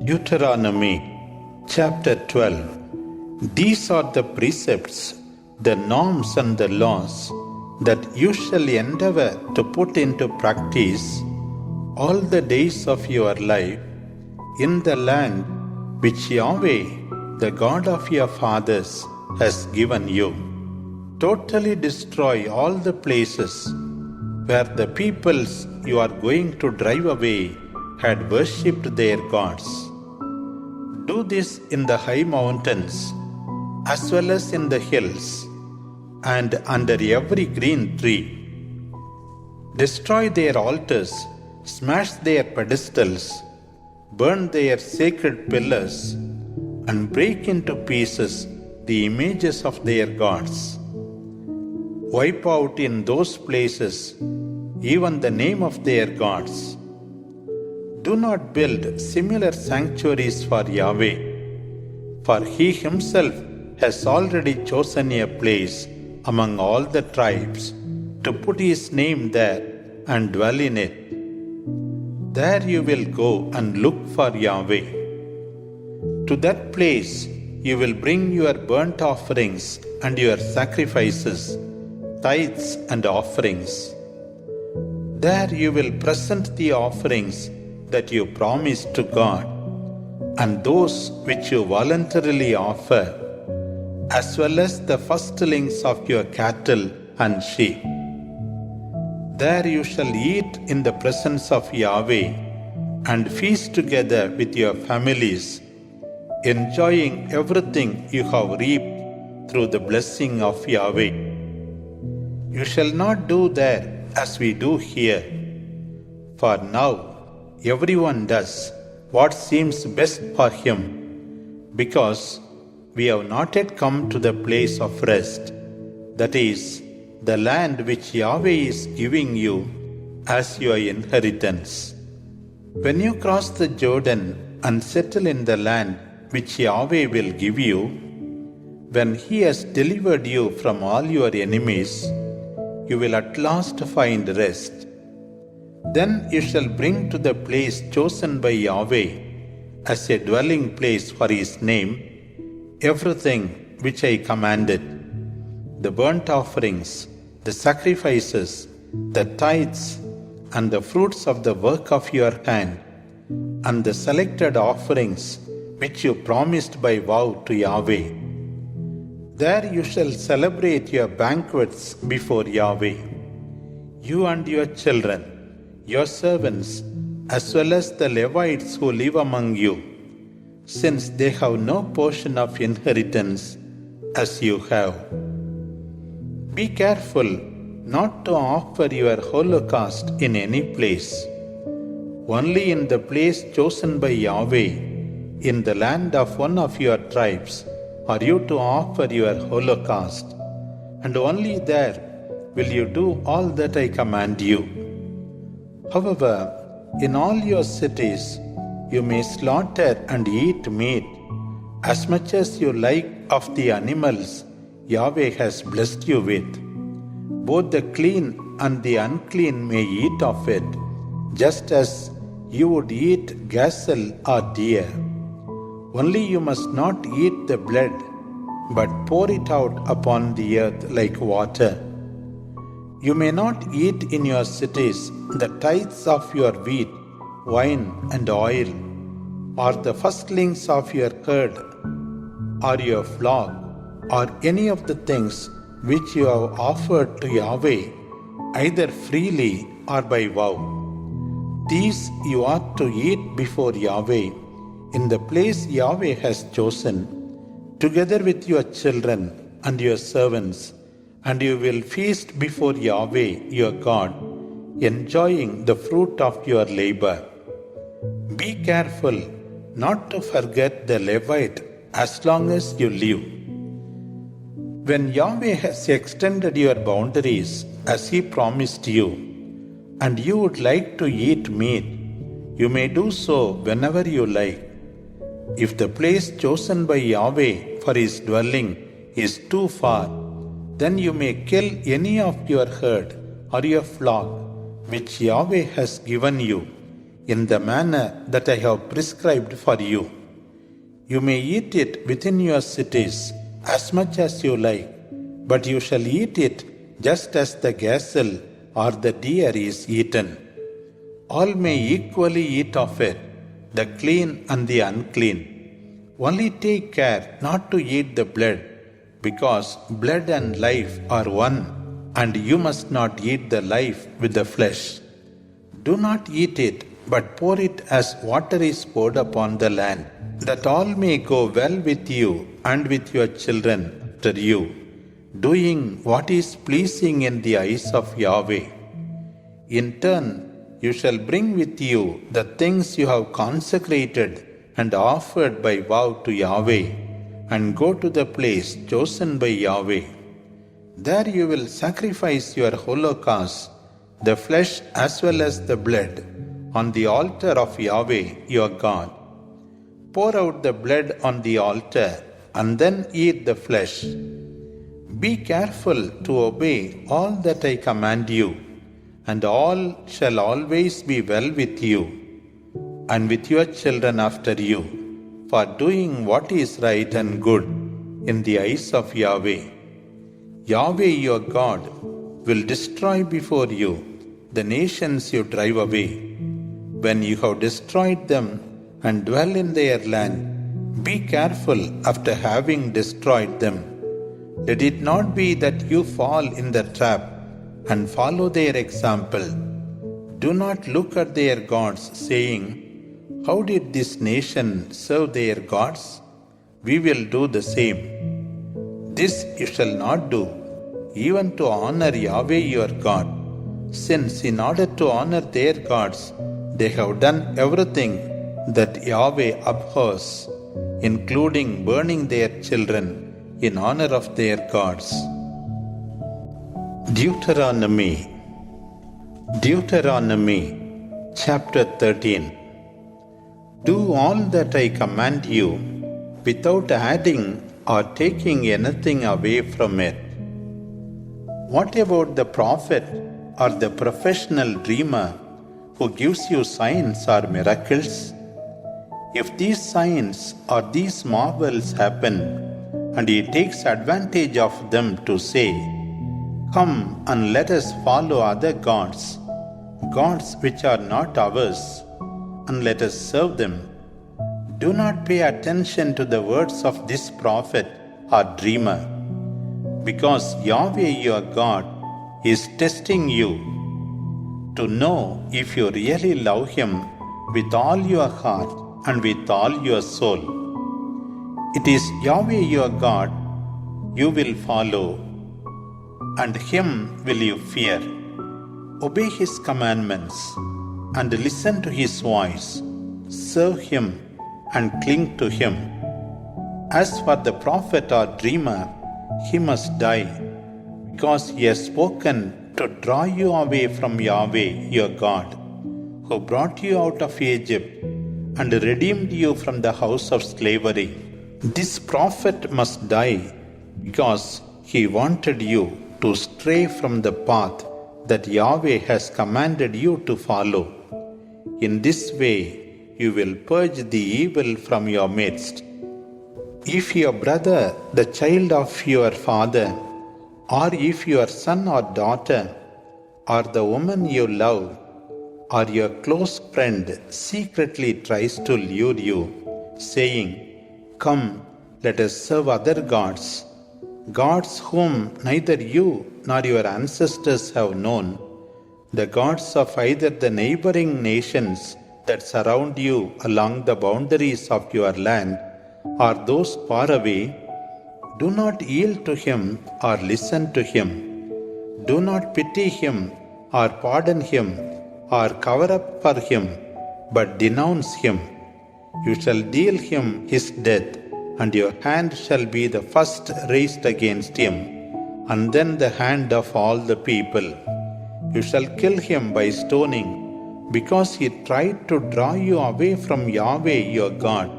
Deuteronomy chapter 12. These are the precepts, the norms and the laws that you shall endeavor to put into practice all the days of your life in the land which Yahweh, the God of your fathers, has given you. Totally destroy all the places where the peoples you are going to drive away had worshipped their gods. Do this in the high mountains as well as in the hills and under every green tree. Destroy their altars, smash their pedestals, burn their sacred pillars, and break into pieces the images of their gods. Wipe out in those places even the name of their gods. Do not build similar sanctuaries for Yahweh, for He Himself has already chosen a place among all the tribes to put His name there and dwell in it. There you will go and look for Yahweh. To that place you will bring your burnt offerings and your sacrifices, tithes and offerings. There you will present the offerings that you promised to God, and those which you voluntarily offer, as well as the firstlings of your cattle and sheep. There you shall eat in the presence of Yahweh and feast together with your families, enjoying everything you have reaped through the blessing of Yahweh. You shall not do there as we do here, for now everyone does what seems best for him, because we have not yet come to the place of rest, that is, the land which Yahweh is giving you as your inheritance. When you cross the Jordan and settle in the land which Yahweh will give you, when He has delivered you from all your enemies, you will at last find rest. Then you shall bring to the place chosen by Yahweh as a dwelling place for His name everything which I commanded: the burnt offerings, the sacrifices, the tithes, and the fruits of the work of your hand, and the selected offerings which you promised by vow to Yahweh. There you shall celebrate your banquets before Yahweh, you and your children, your servants, as well as the Levites who live among you, since they have no portion of inheritance as you have. Be careful not to offer your holocaust in any place. Only in the place chosen by Yahweh, in the land of one of your tribes, are you to offer your holocaust, and only there will you do all that I command you. However, in all your cities you may slaughter and eat meat as much as you like of the animals Yahweh has blessed you with. Both the clean and the unclean may eat of it, just as you would eat gazelle or deer. Only you must not eat the blood, but pour it out upon the earth like water. You may not eat in your cities the tithes of your wheat, wine, and oil, or the firstlings of your herd, or your flock, or any of the things which you have offered to Yahweh, either freely or by vow. These you ought to eat before Yahweh, in the place Yahweh has chosen, together with your children and your servants, and you will feast before Yahweh your God, enjoying the fruit of your labor. Be careful not to forget the Levite as long as you live. When Yahweh has extended your boundaries as He promised you, and you would like to eat meat, you may do so whenever you like. If the place chosen by Yahweh for His dwelling is too far, then you may kill any of your herd or your flock which Yahweh has given you in the manner that I have prescribed for you. You may eat it within your cities as much as you like, but you shall eat it just as the gazelle or the deer is eaten. All may equally eat of it, the clean and the unclean. Only take care not to eat the blood, because blood and life are one, and you must not eat the life with the flesh. Do not eat it, but pour it as water is poured upon the land, that all may go well with you and with your children after you, doing what is pleasing in the eyes of Yahweh. In turn, you shall bring with you the things you have consecrated and offered by vow to Yahweh, and go to the place chosen by Yahweh. There you will sacrifice your holocaust, the flesh as well as the blood, on the altar of Yahweh your God. Pour out the blood on the altar, and then eat the flesh. Be careful to obey all that I command you, and all shall always be well with you, and with your children after you, for doing what is right and good in the eyes of Yahweh. Yahweh your God will destroy before you the nations you drive away. When you have destroyed them and dwell in their land, be careful after having destroyed them. Let it not be that you fall in the trap and follow their example. Do not look at their gods, saying, "How did this nation serve their gods? We will do the same." This you shall not do, even to honor Yahweh your God, since in order to honor their gods, they have done everything that Yahweh abhors, including burning their children in honor of their gods. Deuteronomy chapter 13. Do all that I command you, without adding or taking anything away from it. What about the prophet or the professional dreamer who gives you signs or miracles? If these signs or these marvels happen, and he takes advantage of them to say, "Come and let us follow other gods, gods which are not ours, and let us serve them," do not pay attention to the words of this prophet or dreamer, because Yahweh your God is testing you to know if you really love Him with all your heart and with all your soul. It is Yahweh your God you will follow, and Him will you fear. Obey His commandments and listen to His voice. Serve Him and cling to Him. As for the prophet or dreamer, he must die, because he has spoken to draw you away from Yahweh your God, who brought you out of Egypt and redeemed you from the house of slavery. This prophet must die because he wanted you to stray from the path that Yahweh has commanded you to follow. In this way, you will purge the evil from your midst. If your brother, the child of your father, or if your son or daughter, or the woman you love, or your close friend secretly tries to lure you, saying, "Come, let us serve other gods," gods whom neither you nor your ancestors have known, the gods of either the neighboring nations that surround you along the boundaries of your land, or those far away, do not yield to him or listen to him. Do not pity him or pardon him or cover up for him, but denounce him. You shall deal him his death, and your hand shall be the first raised against him, and then the hand of all the people. You shall kill him by stoning, because he tried to draw you away from Yahweh your God,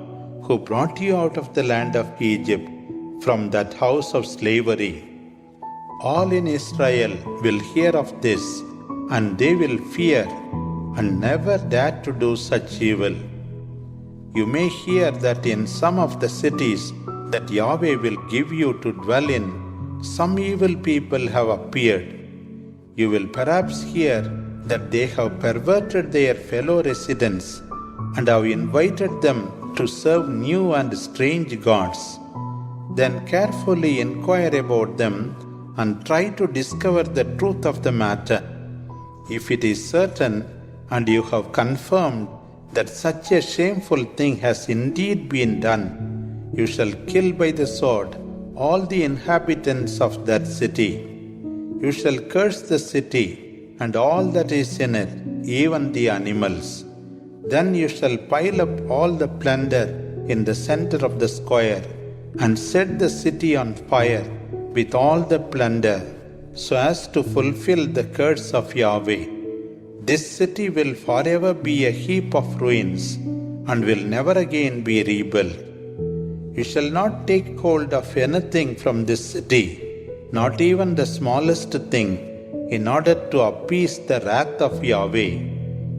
who brought you out of the land of Egypt, from that house of slavery. All in Israel will hear of this, and they will fear and never dare to do such evil. You may hear that in some of the cities that Yahweh will give you to dwell in, some evil people have appeared. You will perhaps hear that they have perverted their fellow residents and have invited them to serve new and strange gods. Then carefully inquire about them and try to discover the truth of the matter. If it is certain and you have confirmed that such a shameful thing has indeed been done, you shall kill by the sword all the inhabitants of that city. You shall curse the city and all that is in it, even the animals. Then you shall pile up all the plunder in the center of the square and set the city on fire with all the plunder, so as to fulfill the curse of Yahweh. This city will forever be a heap of ruins and will never again be rebuilt. You shall not take hold of anything from this city, not even the smallest thing, in order to appease the wrath of Yahweh,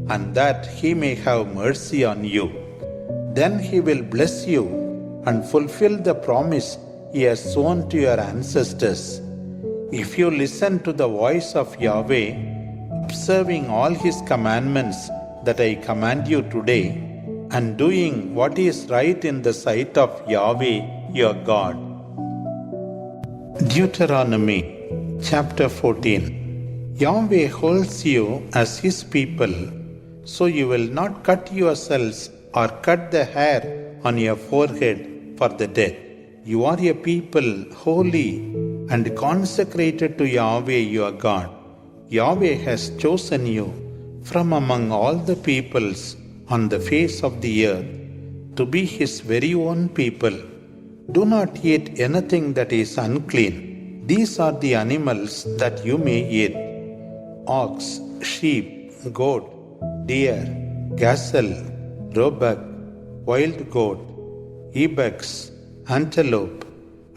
and that He may have mercy on you. Then He will bless you and fulfill the promise He has sworn to your ancestors. If you listen to the voice of Yahweh, observing all His commandments that I command you today, and doing what is right in the sight of Yahweh your God. Deuteronomy chapter 14. Yahweh holds you as His people, so you will not cut yourselves or cut the hair on your forehead for the dead. You are a people holy and consecrated to Yahweh your God. Yahweh has chosen you from among all the peoples on the face of the earth to be His very own people. Do not eat anything that is unclean. These are the animals that you may eat: ox, sheep, goat, deer, gazelle, roebuck, wild goat, ibex, antelope,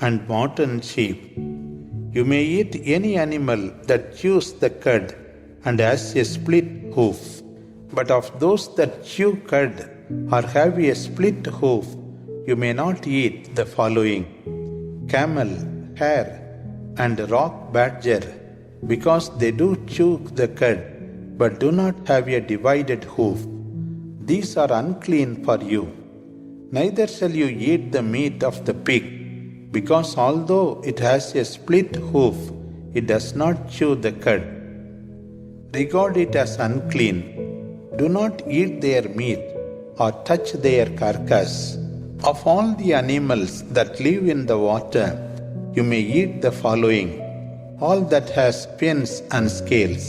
and mountain sheep. You may eat any animal that chews the cud and has a split hoof. But of those that chew cud or have a split hoof, you may not eat the following: camel, hare, and rock badger, because they do chew the cud, but do not have a divided hoof. These are unclean for you. Neither shall you eat the meat of the pig, because although it has a split hoof, it does not chew the cud. Regard it as unclean. Do not eat their meat or touch their carcass. Of all the animals that live in the water, you may eat the following: all that has fins and scales,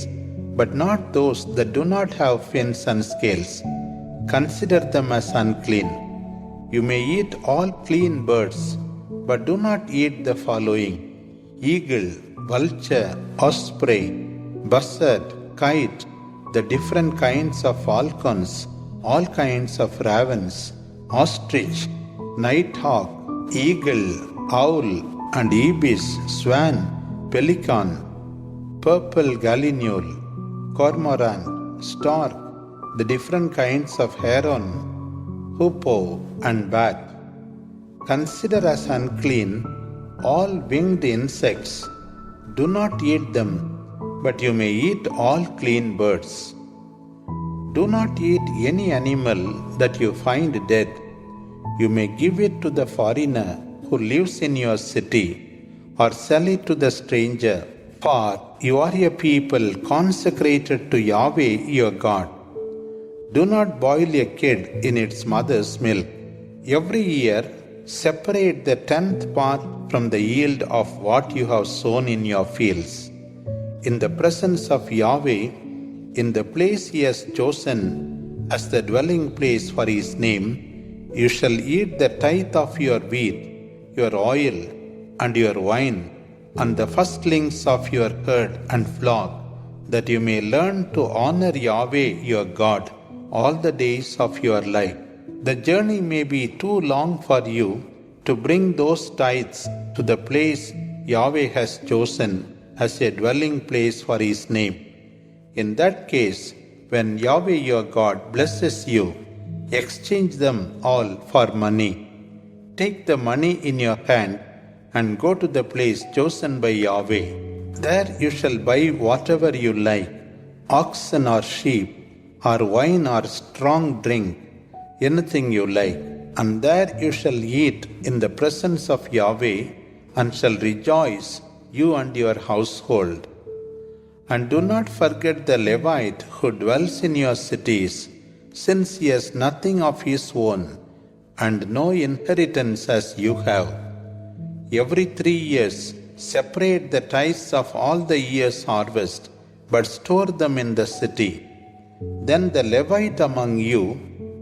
but not those that do not have fins and scales. Consider them as unclean. You may eat all clean birds, but do not eat the following: eagle, vulture, osprey, buzzard, kite, the different kinds of falcons, all kinds of ravens, ostrich, nighthawk, eagle, owl, and ibis, swan, pelican, purple gallinule, cormorant, stork, the different kinds of heron, hoopoe, and bat. Consider as unclean all winged insects. Do not eat them, but you may eat all clean birds. Do not eat any animal that you find dead. You may give it to the foreigner who lives in your city, or sell it to the stranger, for you are a people consecrated to Yahweh your God. Do not boil a kid in its mother's milk. Every year, separate the 10th part from the yield of what you have sown in your fields. In the presence of Yahweh, in the place He has chosen as the dwelling place for His name, you shall eat the tithe of your wheat, your oil, and your wine, and the firstlings of your herd and flock, that you may learn to honor Yahweh your God all the days of your life. The journey may be too long for you to bring those tithes to the place Yahweh has chosen as a dwelling place for His name. In that case, when Yahweh your God blesses you, exchange them all for money. Take the money in your hand and go to the place chosen by Yahweh. There you shall buy whatever you like, oxen or sheep, or wine or strong drink, anything you like. And there you shall eat in the presence of Yahweh, and shall rejoice, you and your household. And do not forget the Levite who dwells in your cities, since he has nothing of his own, and no inheritance as you have. Every 3 years, separate the tithes of all the year's harvest, but store them in the city. Then the Levite among you,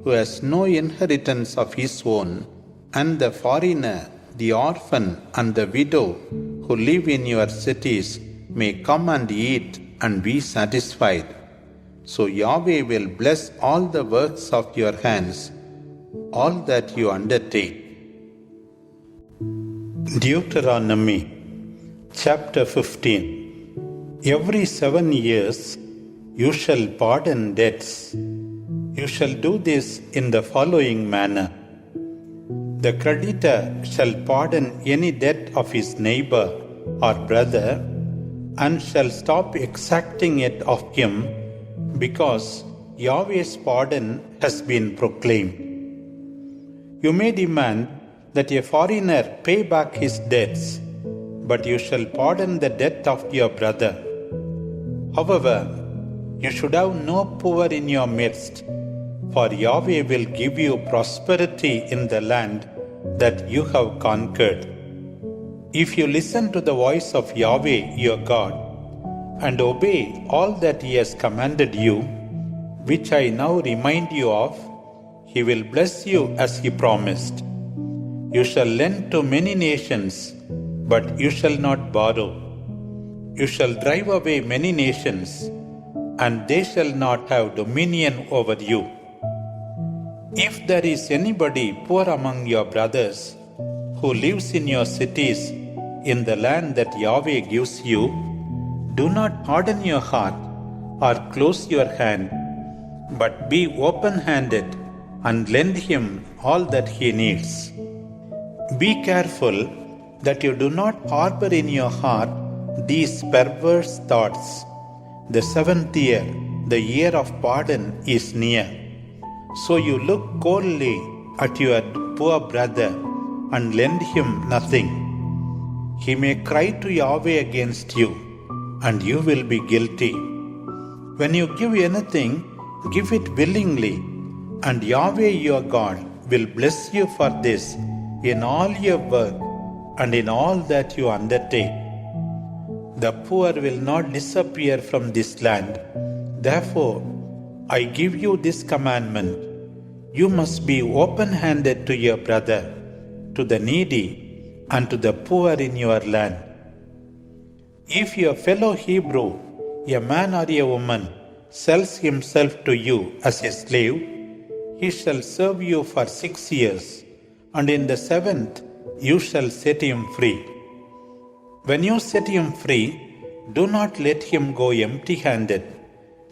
who has no inheritance of his own, and the foreigner, the orphan, and the widow who live in your cities may come and eat and be satisfied. So Yahweh will bless all the works of your hands, all that you undertake. Deuteronomy chapter 15. Every 7 years you shall pardon debts. You shall do this in the following manner. The creditor shall pardon any debt of his neighbor or brother, and shall stop exacting it of him, because Yahweh's pardon has been proclaimed. You may demand that a foreigner pay back his debts, but you shall pardon the debt of your brother. However, you should have no poor in your midst, for Yahweh will give you prosperity in the land that you have conquered. If you listen to the voice of Yahweh your God, and obey all that He has commanded you, which I now remind you of, He will bless you as He promised. You shall lend to many nations, but you shall not borrow. You shall drive away many nations, and they shall not have dominion over you. If there is anybody poor among your brothers, who lives in your cities in the land that Yahweh gives you, do not harden your heart or close your hand, but be open-handed and lend him all that he needs. Be careful that you do not harbor in your heart these perverse thoughts. The 7th year, the year of pardon, is near. So you look coldly at your poor brother and lend him nothing. He may cry to Yahweh against you, and you will be guilty. When you give anything, give it willingly, and Yahweh your God will bless you for this in all your work and in all that you undertake. The poor will not disappear from this land. Therefore, I give you this commandment. You must be open-handed to your brother, to the needy, and to the poor in your land. If your fellow Hebrew, a man or a woman, sells himself to you as a slave, he shall serve you for 6 years, and in the 7th you shall set him free. When you set him free, do not let him go empty-handed,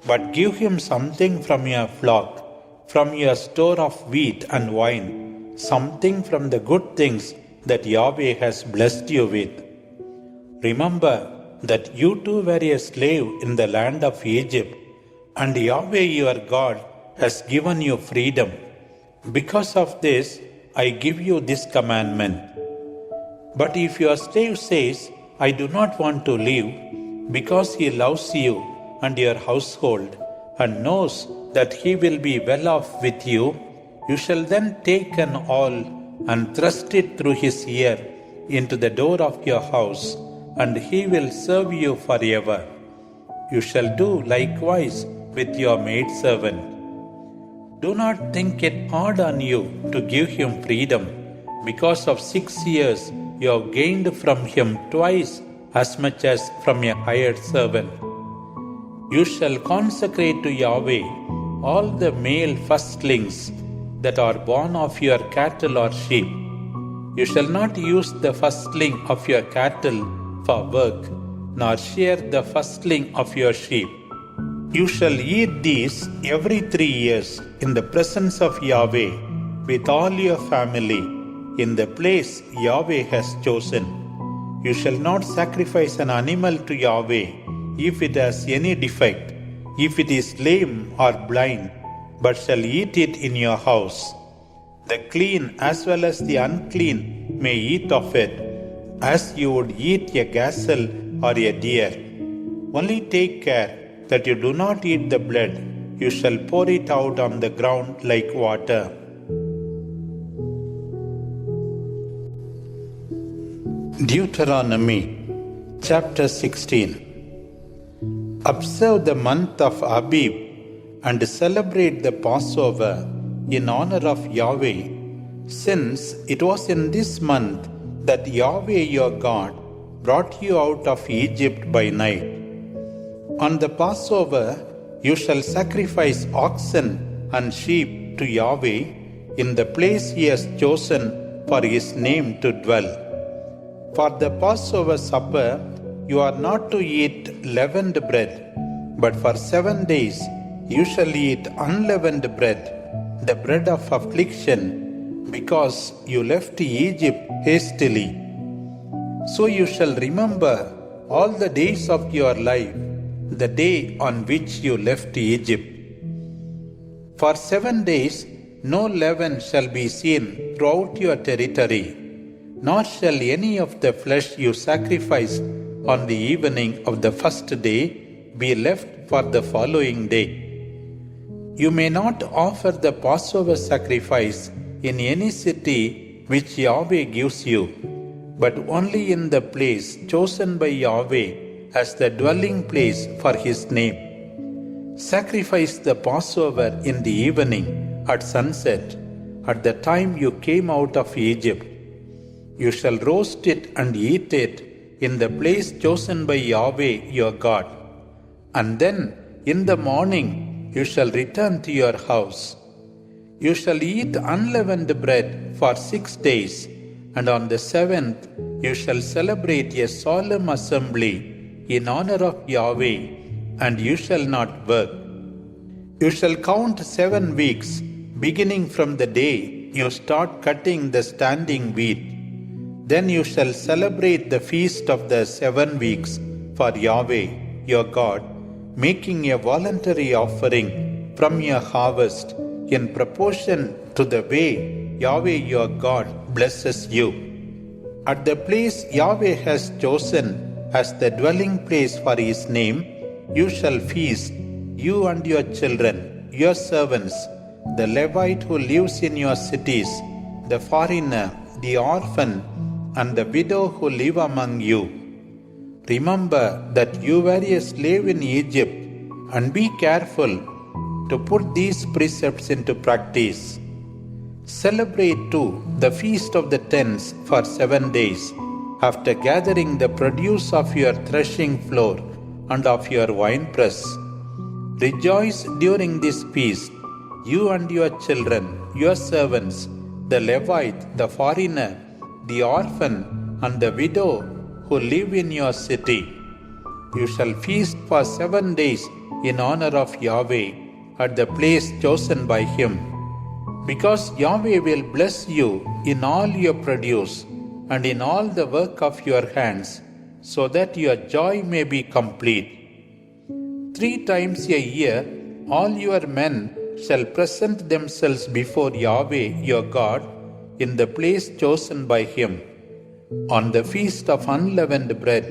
but give him something from your flock, from your store of wheat and wine, something from the good things that Yahweh has blessed you with. Remember that you too were a slave in the land of Egypt, and Yahweh your God has given you freedom. Because of this, I give you this commandment. But if your slave says, I do not want to leave, because he loves you and your household, and knows that he will be well off with you, you shall then take an awl and thrust it through his ear into the door of your house, and he will serve you forever. You shall do likewise with your maidservant. Do not think it hard on you to give him freedom. Because of 6 years you have gained from him twice as much as from a hired servant. You shall consecrate to Yahweh all the male firstlings that are born of your cattle or sheep. You shall not use the firstling of your cattle for work, nor shear the firstling of your sheep. You shall eat these every 3 years in the presence of Yahweh with all your family in the place Yahweh has chosen. You shall not sacrifice an animal to Yahweh if it has any defect, if it is lame or blind, but shall eat it in your house. The clean as well as the unclean may eat of it, as you would eat a gazelle or a deer. Only take care that you do not eat the blood. You shall pour it out on the ground like water. Deuteronomy chapter 16. Observe the month of Abib and celebrate the Passover in honor of Yahweh, since it was in this month that Yahweh your God brought you out of Egypt by night. On the Passover you shall sacrifice oxen and sheep to Yahweh in the place he has chosen for his name to dwell. For the Passover supper you are not to eat leavened bread, but for 7 days you shall eat unleavened bread, the bread of affliction, because you left Egypt hastily. So you shall remember all the days of your life the day on which you left Egypt. For 7 days no leaven shall be seen throughout your territory, nor shall any of the flesh you sacrificed on the evening of the first day be left for the following day. You may not offer the Passover sacrifice in any city which Yahweh gives you, but only in the place chosen by Yahweh as the dwelling place for his name. Sacrifice the Passover in the evening at sunset, at the time you came out of Egypt. You shall roast it and eat it in the place chosen by Yahweh your God. And then in the morning you shall return to your house. You shall eat unleavened bread for 6 days, and on the 7th you shall celebrate a solemn assembly in honor of Yahweh, and you shall not work. You shall count 7 weeks, beginning from the day you start cutting the standing wheat. Then you shall celebrate the feast of the 7 weeks for Yahweh your God, making a voluntary offering from your harvest in proportion to the way Yahweh your God blesses you. At the place Yahweh has chosen as the dwelling place for his name, you shall feast, you and your children, your servants, the Levite who lives in your cities, the foreigner, the orphan, and the widow who live among you. Remember that you were a slave in Egypt, and be careful to put these precepts into practice. Celebrate too the Feast of the Tents for 7 days, after gathering the produce of your threshing floor and of your winepress. Rejoice during this feast, you and your children, your servants, the Levite, the foreigner, the orphan, and the widow who live in your city. You shall feast for 7 days in honor of Yahweh at the place chosen by him, because Yahweh will bless you in all your produce and in all the work of your hands, so that your joy may be complete. 3 times a year all your men shall present themselves before Yahweh your God in the place chosen by him, on the feast of unleavened bread,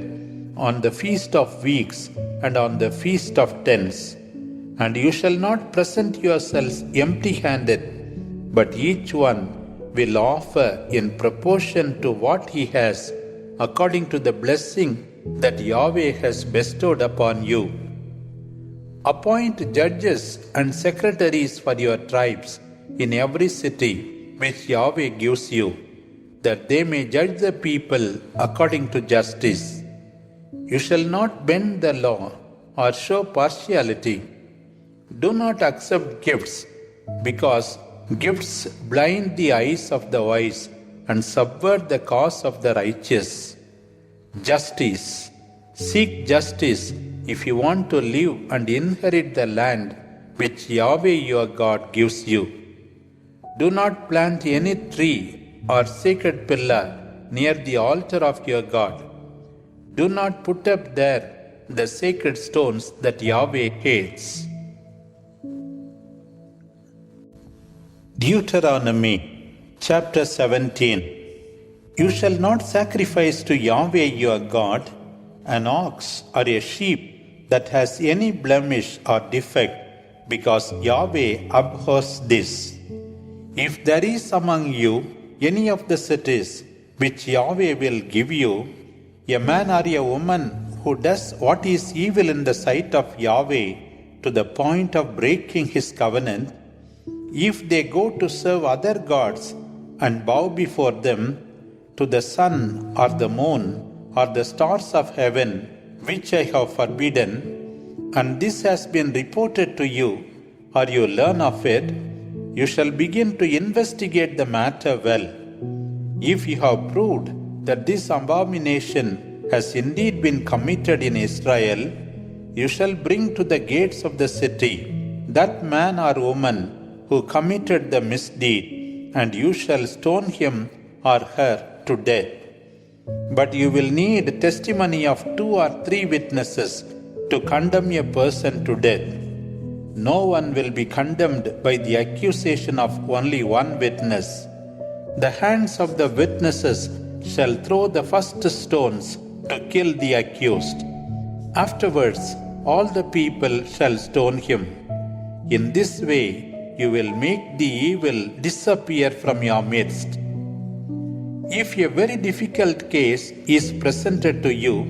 on the feast of weeks, and on the feast of tents. And you shall not present yourselves empty-handed, but each one will offer in proportion to what he has, according to the blessing that Yahweh has bestowed upon you. Appoint judges and secretaries for your tribes in every city which Yahweh gives you, that they may judge the people according to justice. You shall not bend the law or show partiality. Do not accept gifts, because gifts blind the eyes of the wise and subvert the cause of the righteous. Justice. Seek justice if you want to live and inherit the land which Yahweh your God gives you. Do not plant any tree or sacred pillar near the altar of your God. Do not put up there the sacred stones that Yahweh hates. Deuteronomy chapter 17. You shall not sacrifice to Yahweh your God an ox or a sheep that has any blemish or defect, because Yahweh abhors this. If there is among you any of the cities which Yahweh will give you, a man or a woman who does what is evil in the sight of Yahweh to the point of breaking his covenant, if they go to serve other gods and bow before them, to the sun or the moon or the stars of heaven, which I have forbidden, and this has been reported to you, or you learn of it, you shall begin to investigate the matter well. If you have proved that this abomination has indeed been committed in Israel, you shall bring to the gates of the city that man or woman who committed the misdeed, and you shall stone him or her to death. But you will need testimony of 2 or 3 witnesses to condemn a person to death. No one will be condemned by the accusation of only one witness. The hands of the witnesses shall throw the first stones to kill the accused. Afterwards, all the people shall stone him. In this way, you will make the evil disappear from your midst. If a very difficult case is presented to you,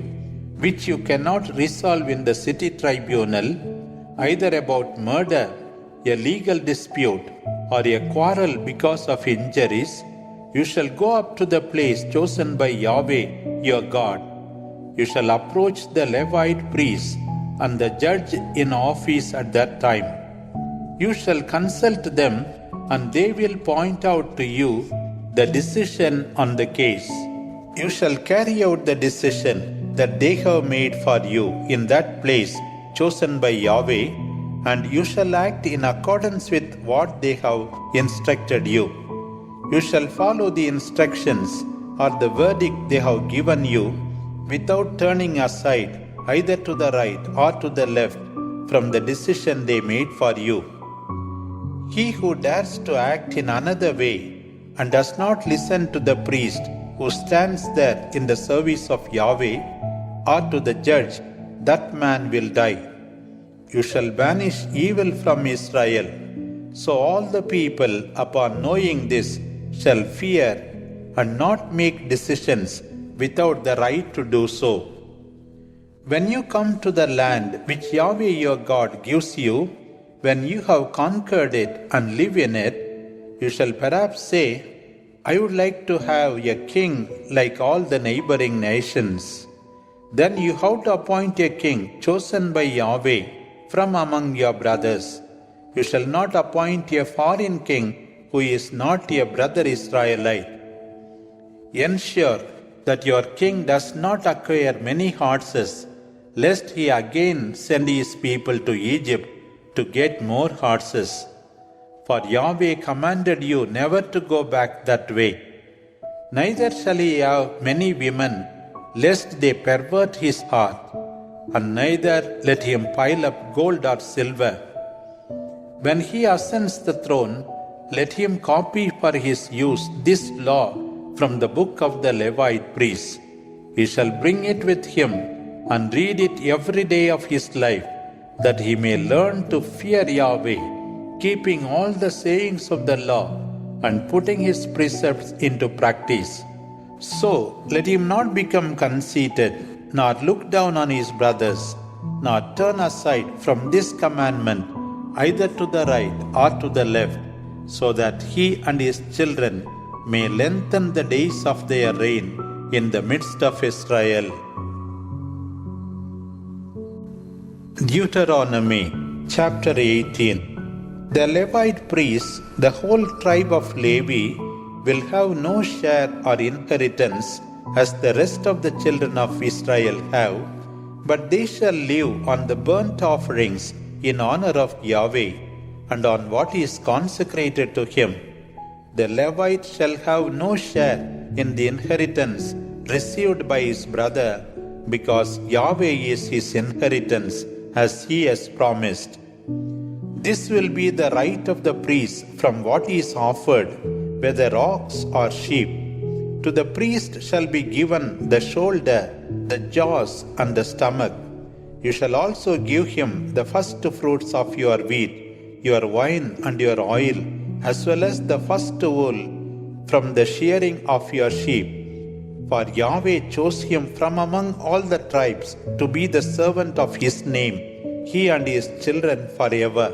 which you cannot resolve in the city tribunal, either about murder, a legal dispute, or a quarrel because of injuries, you shall go up to the place chosen by Yahweh your God. You shall approach the Levite priest and the judge in office at that time. You shall consult them, and they will point out to you the decision on the case. You shall carry out the decision that they have made for you in that place chosen by Yahweh, and you shall act in accordance with what they have instructed you. You shall follow the instructions or the verdict they have given you without turning aside either to the right or to the left from the decision they made for you. He who dares to act in another way and does not listen to the priest who stands there in the service of Yahweh, or to the judge, that man will die. You shall banish evil from Israel. So all the people, upon knowing this, shall fear and not make decisions without the right to do so. When you come to the land which Yahweh your God gives you, when you have conquered it and live in it, you shall perhaps say, I would like to have a king like all the neighboring nations. Then you have to appoint a king chosen by Yahweh from among your brothers. You shall not appoint a foreign king who is not a brother Israelite. Ensure that your king does not acquire many horses, lest he again send his people to Egypt to get more horses. For Yahweh commanded you never to go back that way. Neither shall he have many women, lest they pervert his heart, and neither let him pile up gold or silver. When he ascends the throne, let him copy for his use this law from the book of the Levite priests. He shall bring it with him and read it every day of his life, that he may learn to fear Yahweh, keeping all the sayings of the law and putting his precepts into practice. So let him not become conceited, nor look down on his brothers, nor turn aside from this commandment either to the right or to the left, so that he and his children may lengthen the days of their reign in the midst of Israel. Deuteronomy chapter 18. The Levite priests, the whole tribe of Levi, will have no share or inheritance as the rest of the children of Israel have, But they shall live on the burnt offerings in honor of Yahweh, and on what is consecrated to him. The Levite shall have no share in the inheritance received by his brother, because Yahweh is his inheritance, as he has promised. This will be the right of the priest from what is offered, whether ox or sheep. To the priest shall be given the shoulder, the jaws, and the stomach. You shall also give him the first fruits of your wheat, your wine, and your oil, as well as the first wool from the shearing of your sheep. For Yahweh chose him from among all the tribes to be the servant of his name, he and his children forever.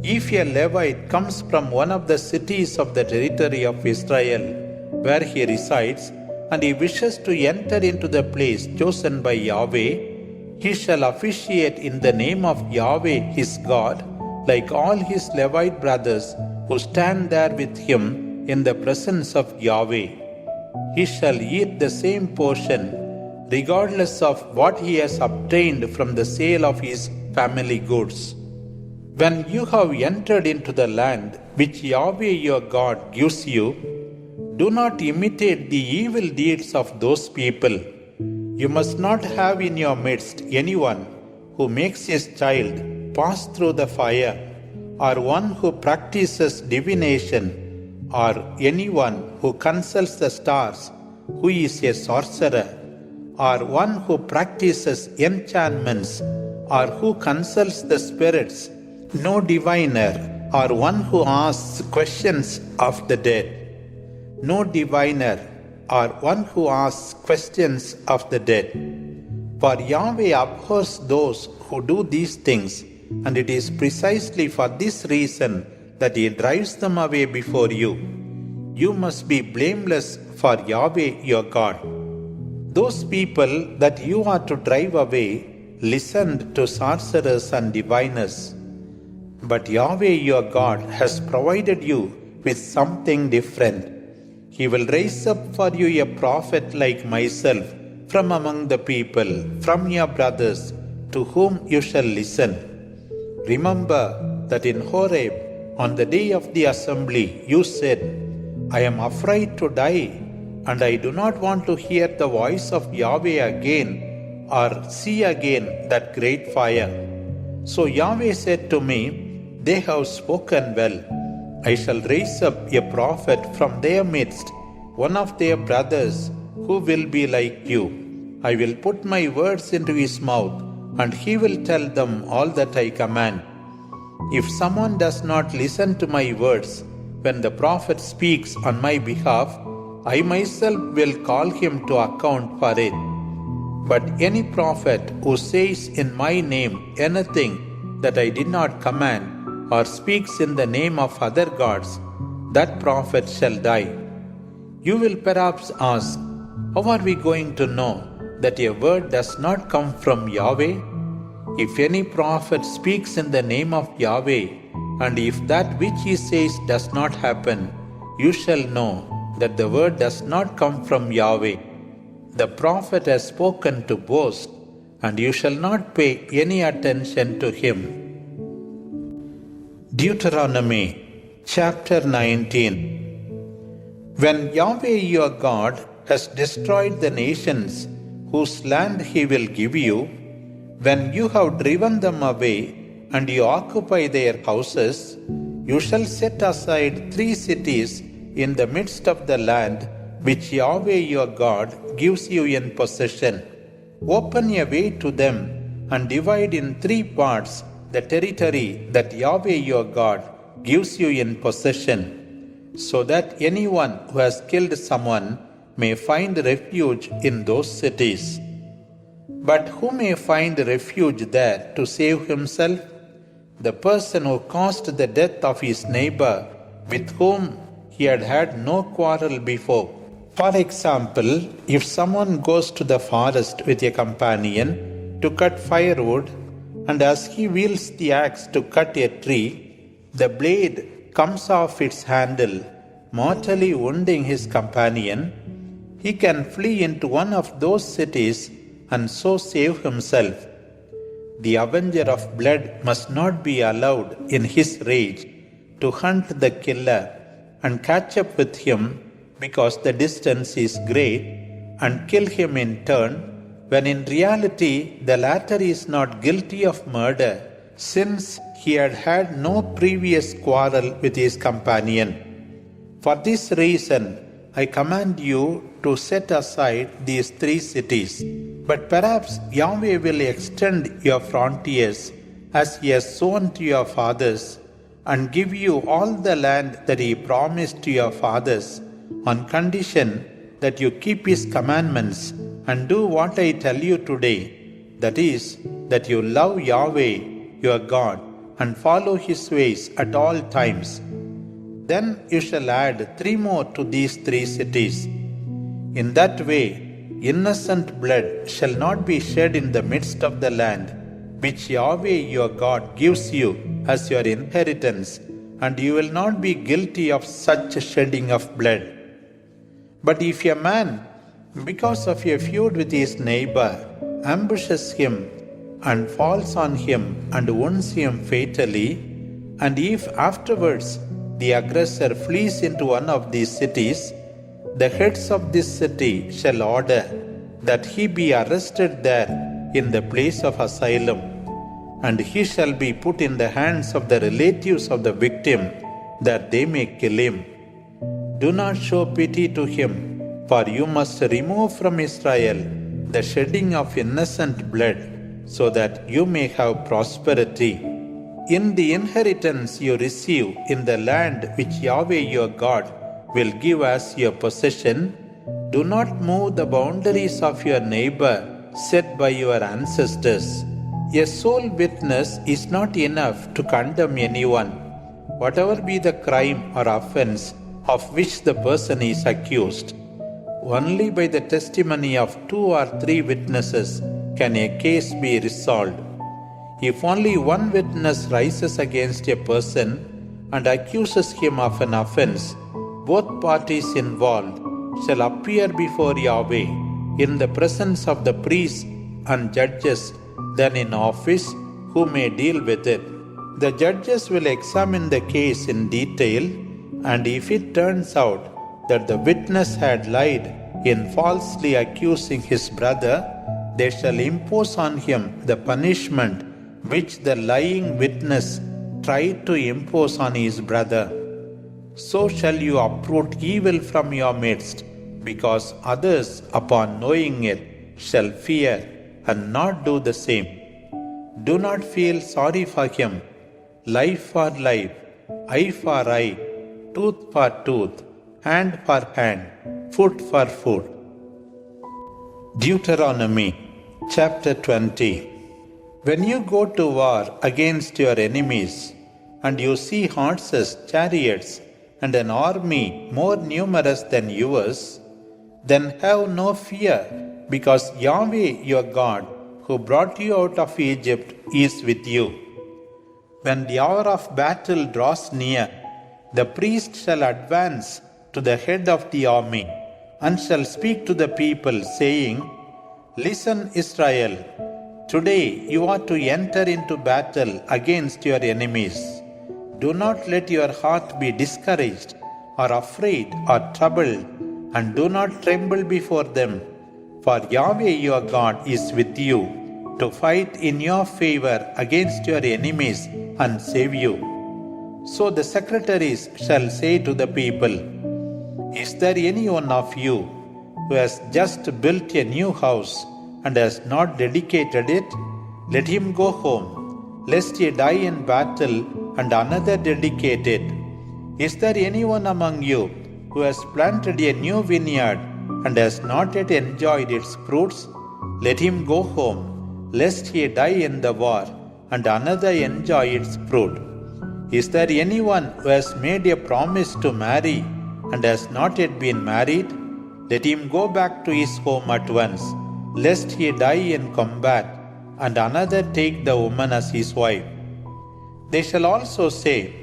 If a Levite comes from one of the cities of the territory of Israel, where he resides, and he wishes to enter into the place chosen by Yahweh, he shall officiate in the name of Yahweh his God, like all his Levite brothers who stand there with him in the presence of Yahweh. He shall eat the same portion, regardless of what he has obtained from the sale of his family goods. When you have entered into the land which Yahweh your God gives you, do not imitate the evil deeds of those people. You must not have in your midst anyone who makes his child pass through the fire, or one who practices divination, or anyone who consults the stars, who is a sorcerer, or one who practices enchantments, or who consults the spirits, no diviner, or one who asks questions of the dead. No diviner, or one who asks questions of the dead. For Yahweh abhors those who do these things, and it is precisely for this reason that he drives them away before you. You must be blameless for Yahweh your God. Those people that you are to drive away listened to sorcerers and diviners. But Yahweh your God has provided you with something different. He will raise up for you a prophet like myself from among the people, from your brothers, to whom you shall listen. Remember that in Horeb, on the day of the assembly, you said, I am afraid to die, and I do not want to hear the voice of Yahweh again, or see again that great fire. So Yahweh said to me, they have spoken well. I shall raise up a prophet from their midst, one of their brothers, who will be like you. I will put my words into his mouth, and he will tell them all that I command. If someone does not listen to my words, when the prophet speaks on my behalf, I myself will call him to account for it. But any prophet who says in my name anything that I did not command, or speaks in the name of other gods, that prophet shall die. You will perhaps ask, how are we going to know that a word does not come from Yahweh? If any prophet speaks in the name of Yahweh, and if that which he says does not happen, you shall know that the word does not come from Yahweh. The prophet has spoken to boast, and you shall not pay any attention to him. Deuteronomy chapter 19. When Yahweh your God has destroyed the nations whose land he will give you, when you have driven them away and you occupy their houses, you shall set aside 3 cities in the midst of the land which Yahweh your God gives you in possession. Open a way to them and divide in 3 parts the territory that Yahweh your God gives you in possession, so that anyone who has killed someone may find refuge in those cities. But who may find refuge there to save himself? The person who caused the death of his neighbor with whom he had had no quarrel before. For example, if someone goes to the forest with a companion to cut firewood, and as he wields the axe to cut a tree, the blade comes off its handle, mortally wounding his companion, he can flee into one of those cities and so save himself. The avenger of blood must not be allowed in his rage to hunt the killer and catch up with him because the distance is great and kill him in turn, when in reality the latter is not guilty of murder, since he had had no previous quarrel with his companion. For this reason, I command you to set aside these 3 cities. But perhaps Yahweh will extend your frontiers as He has sworn to your fathers, and give you all the land that He promised to your fathers, on condition that you keep His commandments and do what I tell you today, that is, that you love Yahweh your God and follow His ways at all times. Then you shall add 3 more to these 3 cities. In that way, innocent blood shall not be shed in the midst of the land, which Yahweh your God gives you as your inheritance, and you will not be guilty of such shedding of blood. But if a man, because of a feud with his neighbor, ambushes him and falls on him and wounds him fatally, and if afterwards the aggressor flees into one of these cities, the heads of this city shall order that he be arrested there in the place of asylum, and he shall be put in the hands of the relatives of the victim, that they may kill him. Do not show pity to him, for you must remove from Israel the shedding of innocent blood, so that you may have prosperity. In the inheritance you receive in the land which Yahweh your God will give as your possession, do not move the boundaries of your neighbor set by your ancestors. A sole witness is not enough to condemn anyone, whatever be the crime or offense of which the person is accused. Only by the testimony of 2 or 3 witnesses can a case be resolved. If only one witness rises against a person and accuses him of an offense, both parties involved shall appear before Yahweh in the presence of the priests and judges then in office, who may deal with it. The judges will examine the case in detail, and if it turns out that the witness had lied in falsely accusing his brother, they shall impose on him the punishment which the lying witness tried to impose on his brother. So shall you uproot evil from your midst, because others, upon knowing it, shall fear and not do the same. Do not feel sorry for him. Life for life, eye for eye, tooth for tooth, hand for hand, foot for foot. Deuteronomy chapter 20. When you go to war against your enemies, and you see horses, chariots, and an army more numerous than yours, then have no fear, because Yahweh your God, who brought you out of Egypt, is with you. When the hour of battle draws near, the priest shall advance to the head of the army, and shall speak to the people, saying, Listen, Israel, today you are to enter into battle against your enemies. Do not let your heart be discouraged, or afraid, or troubled, and do not tremble before them. For Yahweh your God is with you, to fight in your favor against your enemies and save you. So the secretaries shall say to the people, Is there any one of you who has just built a new house and has not dedicated it? Let him go home, lest he die in battle and another dedicate it. Is there anyone among you who has planted a new vineyard and has not yet enjoyed its fruits? Let him go home, lest he die in the war and another enjoy its fruit. Is there anyone who has made a promise to marry and has not yet been married? Let him go back to his home at once, lest he die in combat and another take the woman as his wife. They shall also say,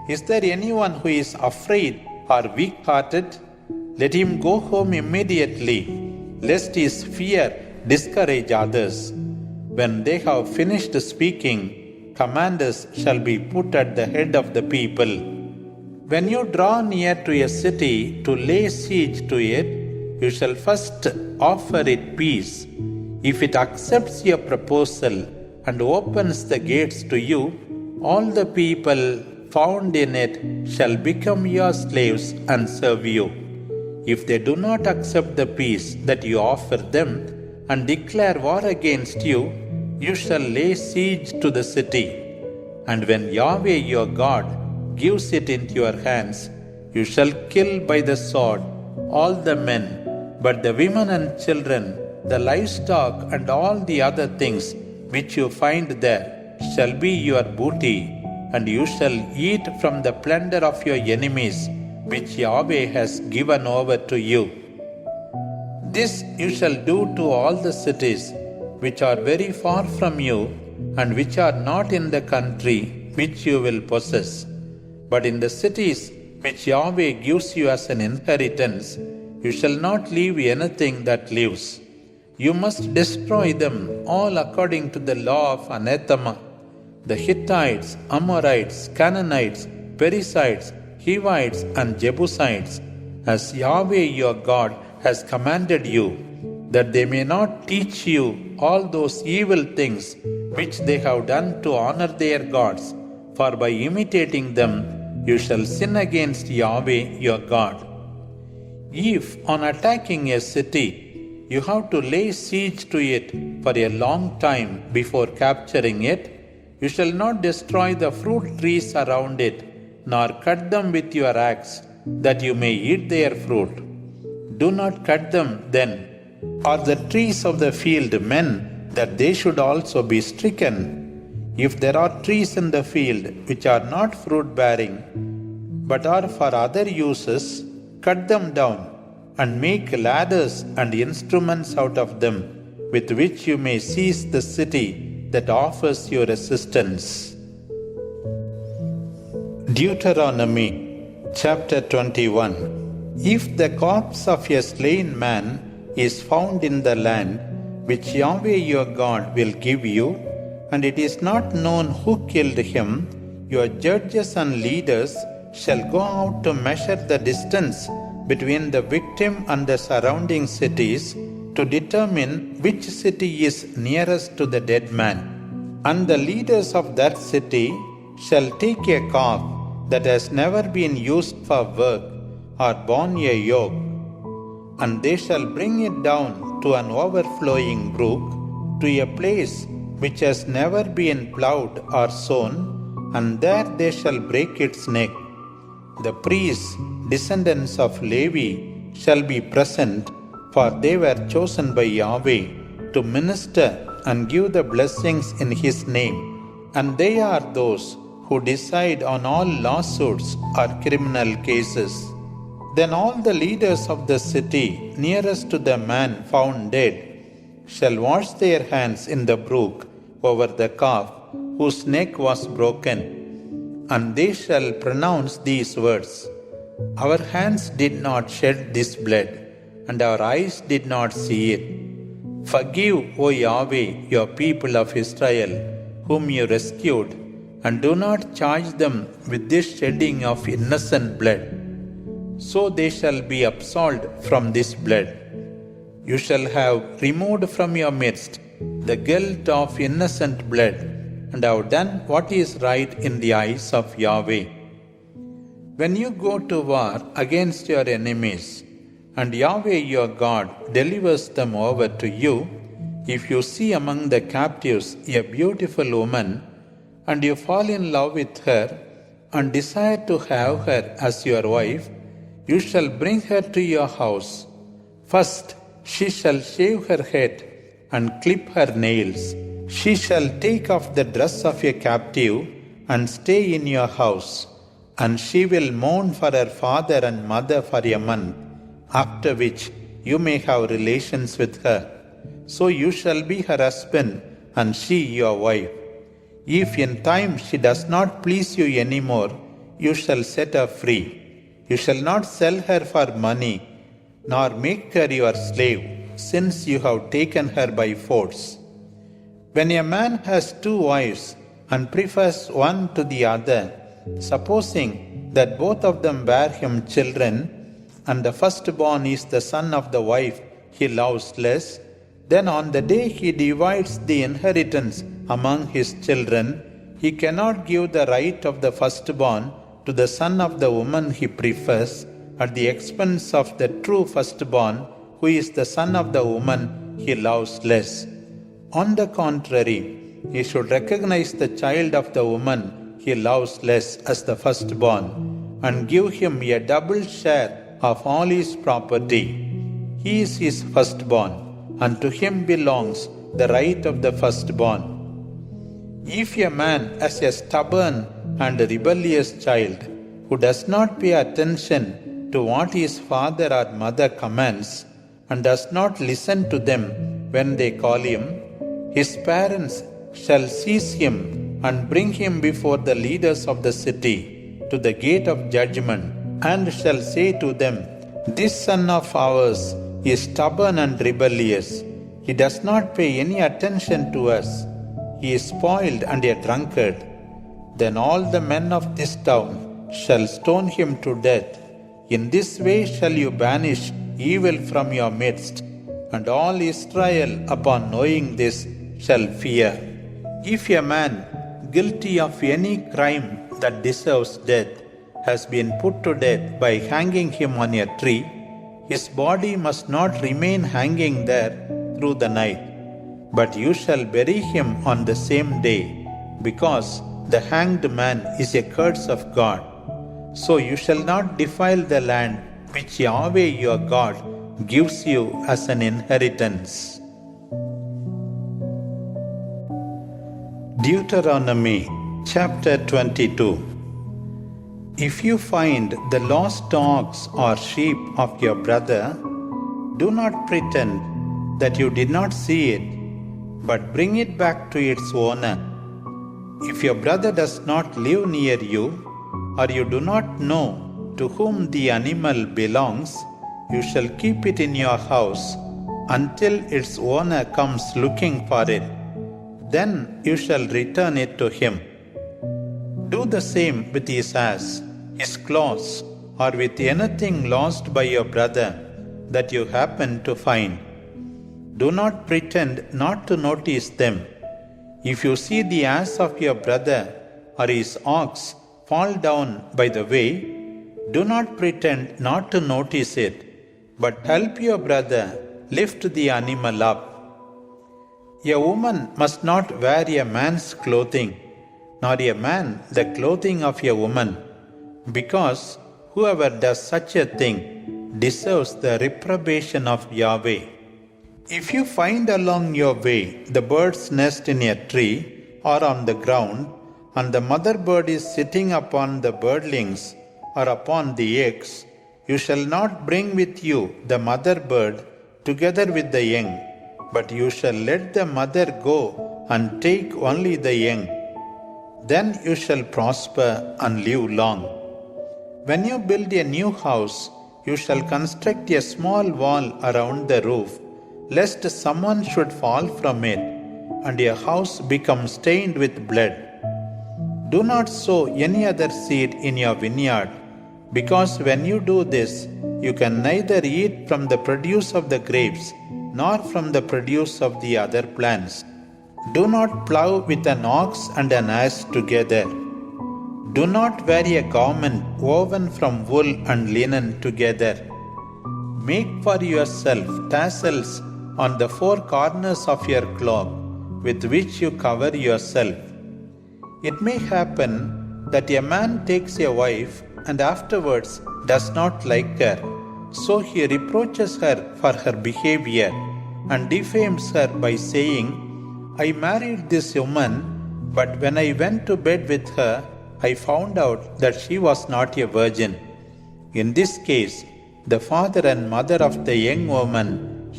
Is there anyone who is afraid or weak-hearted? Let him go home immediately, lest his fear discourage others. When they have finished speaking, commanders shall be put at the head of the people. When you draw near to a city to lay siege to it, you shall first offer it peace. If it accepts your proposal and opens the gates to you, all the people found in it shall become your slaves and serve you. If they do not accept the peace that you offer them and declare war against you, you shall lay siege to the city. And when Yahweh your God gives it into your hands, you shall kill by the sword all the men, but the women and children, the livestock and all the other things which you find there shall be your booty, and you shall eat from the plunder of your enemies, which Yahweh has given over to you. This you shall do to all the cities which are very far from you, and which are not in the country which you will possess. But in the cities which Yahweh gives you as an inheritance, you shall not leave anything that lives. You must destroy them all according to the law of anathema. The Hittites, Amorites, Canaanites, Perizzites, Hivites, and Jebusites, as Yahweh your God has commanded you, that they may not teach you all those evil things which they have done to honor their gods, for by imitating them you shall sin against Yahweh your God. If, on attacking a city, you have to lay siege to it for a long time before capturing it, you shall not destroy the fruit trees around it, nor cut them with your axe, that you may eat their fruit. Do not cut them then. Are the trees of the field men, that they should also be stricken? If there are trees in the field which are not fruit-bearing, but are for other uses, cut them down, and make ladders and instruments out of them, with which you may seize the city that offers you resistance. Deuteronomy chapter 21. If the corpse of a slain man is found in the land which Yahweh your God will give you, and it is not known who killed him, your judges and leaders shall go out to measure the distance between the victim and the surrounding cities to determine which city is nearest to the dead man. And the leaders of that city shall take a calf that has never been used for work or borne a yoke, and they shall bring it down to an overflowing brook, to a place which has never been plowed or sown, and there they shall break its neck. The priests, descendants of Levi, shall be present, for they were chosen by Yahweh to minister and give the blessings in His name, and they are those who decide on all lawsuits or criminal cases. Then all the leaders of the city nearest to the man found dead shall wash their hands in the brook over the calf whose neck was broken, and they shall pronounce these words: Our hands did not shed this blood, and our eyes did not see it. Forgive, O Yahweh, your people of Israel, whom you rescued, and do not charge them with this shedding of innocent blood. So they shall be absolved from this blood. You shall have removed from your midst the guilt of innocent blood, and have done what is right in the eyes of Yahweh. When you go to war against your enemies, and Yahweh your God delivers them over to you, if you see among the captives a beautiful woman, and you fall in love with her, and desire to have her as your wife, you shall bring her to your house. First, she shall shave her head and clip her nails. She shall take off the dress of a captive and stay in your house, and she will mourn for her father and mother for a month, after which you may have relations with her. So you shall be her husband, and she your wife. If in time she does not please you any more, you shall set her free. You shall not sell her for money, nor make her your slave. since you have taken her by force. When a man has 2 wives and prefers one to the other, supposing that both of them bear him children, and the firstborn is the son of the wife he loves less, then on the day he divides the inheritance among his children, he cannot give the right of the firstborn to the son of the woman he prefers at the expense of the true firstborn, who is the son of the woman he loves less. On the contrary, he should recognize the child of the woman he loves less as the firstborn, and give him a double share of all his property. He is his firstborn, and to him belongs the right of the firstborn. If a man has a stubborn and rebellious child who does not pay attention to what his father or mother commands and does not listen to them when they call him, his parents shall seize him and bring him before the leaders of the city to the gate of judgment, and shall say to them, "This son of ours is stubborn and rebellious. He does not pay any attention to us. He is spoiled and a drunkard." Then all the men of this town shall stone him to death. In this way shall you banish evil from your midst, and all Israel, upon knowing this, shall fear. If a man guilty of any crime that deserves death has been put to death by hanging him on a tree, his body must not remain hanging there through the night, but you shall bury him on the same day, because the hanged man is a curse of God. So you shall not defile the land which Yahweh your God gives you as an inheritance. Deuteronomy chapter 22. If you find the lost ox or sheep of your brother, do not pretend that you did not see it, but bring it back to its owner. If your brother does not live near you, or you do not know to whom the animal belongs, you shall keep it in your house until its owner comes looking for it. Then you shall return it to him. Do the same with his ass, his clothes, or with anything lost by your brother that you happen to find. Do not pretend not to notice them. If you see the ass of your brother or his ox fall down by the way, do not pretend not to notice it, but help your brother lift the animal up. A woman must not wear a man's clothing, nor a man the clothing of a woman, because whoever does such a thing deserves the reprobation of Yahweh. If you find along your way the bird's nest in a tree or on the ground, and the mother bird is sitting upon the birdlings or upon the eggs, you shall not bring with you the mother bird together with the young, but you shall let the mother go and take only the young. Then you shall prosper and live long. When you build a new house, you shall construct a small wall around the roof, lest someone should fall from it, and your house become stained with blood. Do not sow any other seed in your vineyard, because when you do this, you can neither eat from the produce of the grapes, nor from the produce of the other plants. Do not plow with an ox and an ass together. Do not wear a garment woven from wool and linen together. Make for yourself tassels on the 4 corners of your cloak, with which you cover yourself. It may happen that a man takes a wife and afterwards does not like her, so he reproaches her for her behavior and defames her by saying, "I married this woman, but when I went to bed with her, I found out that she was not a virgin." In this case, the father and mother of the young woman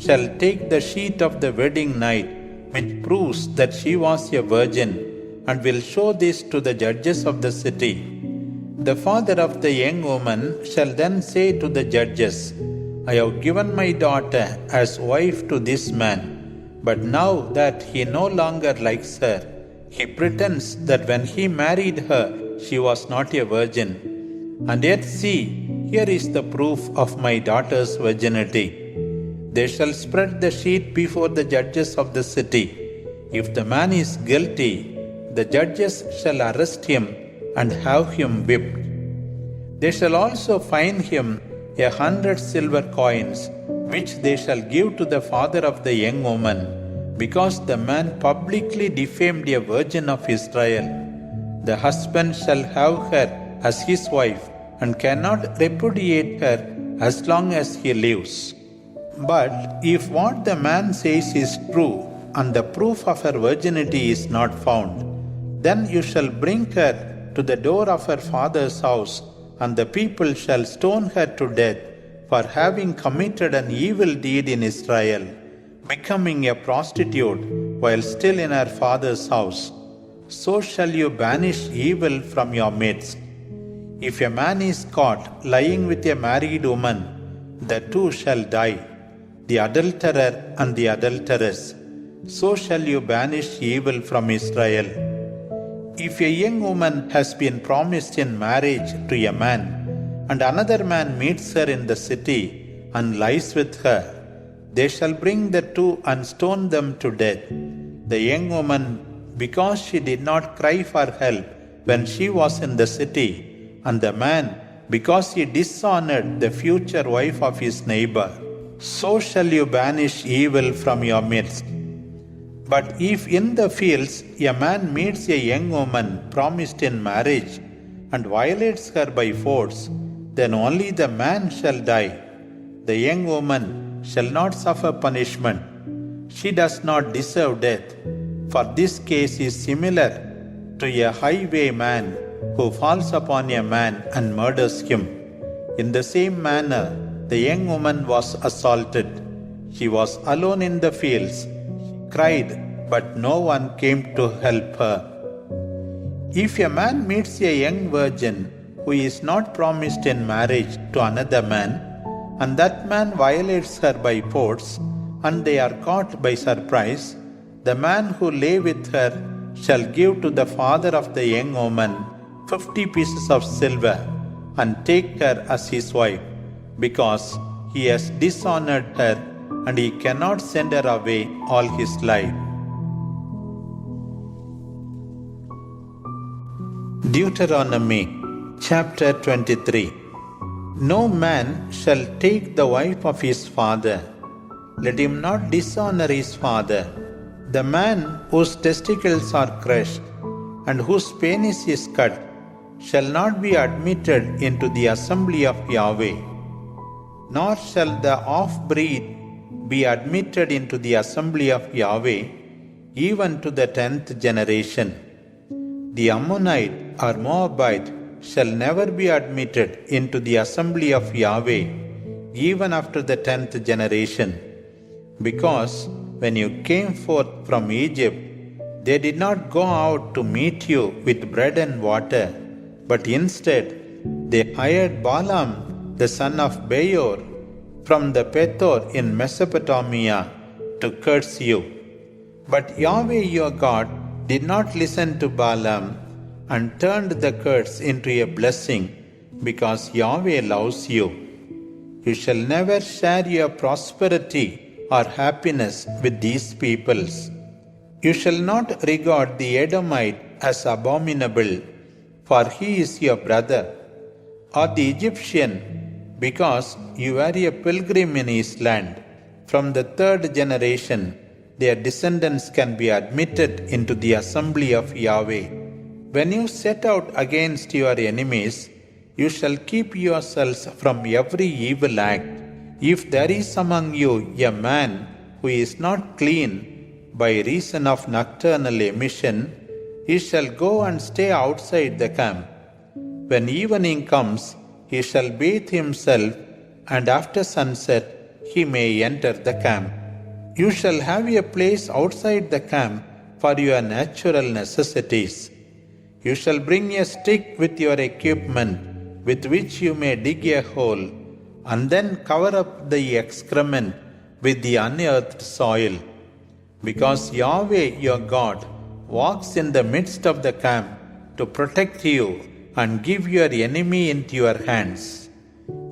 shall take the sheet of the wedding night, which proves that she was a virgin, and will show this to the judges of the city. The father of the young woman shall then say to the judges, I have given my daughter as wife to this man, but now that he no longer likes her, he pretends that when he married her, she was not a virgin. And yet see, here is the proof of my daughter's virginity. They shall spread the sheet before the judges of the city. If the man is guilty, the judges shall arrest him and have him whipped. They shall also fine him 100 silver coins, which they shall give to the father of the young woman, because the man publicly defamed a virgin of Israel. The husband shall have her as his wife, and cannot repudiate her as long as he lives. But if what the man says is true, and the proof of her virginity is not found, then you shall bring her to the door of her father's house, and the people shall stone her to death for having committed an evil deed in Israel, becoming a prostitute while still in her father's house. So shall you banish evil from your midst. If a man is caught lying with a married woman, the two shall die, the adulterer and the adulteress. So shall you banish evil from Israel. If a young woman has been promised in marriage to a man, and another man meets her in the city and lies with her, they shall bring the two and stone them to death. The young woman, because she did not cry for help when she was in the city, and the man, because he dishonored the future wife of his neighbor. So shall you banish evil from your midst. But if in the fields a man meets a young woman promised in marriage and violates her by force, then only the man shall die. The young woman shall not suffer punishment. She does not deserve death, for this case is similar to a highwayman who falls upon a man and murders him. In the same manner, the young woman was assaulted. She was alone in the fields. Cried, but no one came to help her. If a man meets a young virgin who is not promised in marriage to another man, and that man violates her by force, and they are caught by surprise, the man who lay with her shall give to the father of the young woman 50 pieces of silver, and take her as his wife, because he has dishonored her, and he cannot send her away all his life. Deuteronomy chapter 23. No man shall take the wife of his father. Let him not dishonor his father. The man whose testicles are crushed and whose penis is cut shall not be admitted into the assembly of Yahweh. Nor shall the half-breed be admitted into the assembly of Yahweh, even to the 10th generation. The Ammonite or Moabite shall never be admitted into the assembly of Yahweh, even after the 10th generation. Because when you came forth from Egypt, they did not go out to meet you with bread and water, but instead they hired Balaam, the son of Beor, from the Pethor in Mesopotamia to curse you. But Yahweh your God did not listen to Balaam and turned the curse into a blessing, because Yahweh loves you. You shall never share your prosperity or happiness with these peoples. You shall not regard the Edomite as abominable, for he is your brother, or the Egyptian, because you were a pilgrim in his land. From the 3rd generation, their descendants can be admitted into the assembly of Yahweh. When you set out against your enemies, you shall keep yourselves from every evil act. If there is among you a man who is not clean by reason of nocturnal emission, he shall go and stay outside the camp. When evening comes, he shall bathe himself, and after sunset he may enter the camp. You shall have a place outside the camp for your natural necessities. You shall bring a stick with your equipment, with which you may dig a hole, and then cover up the excrement with the unearthed soil. Because Yahweh your God walks in the midst of the camp to protect you and give your enemy into your hands.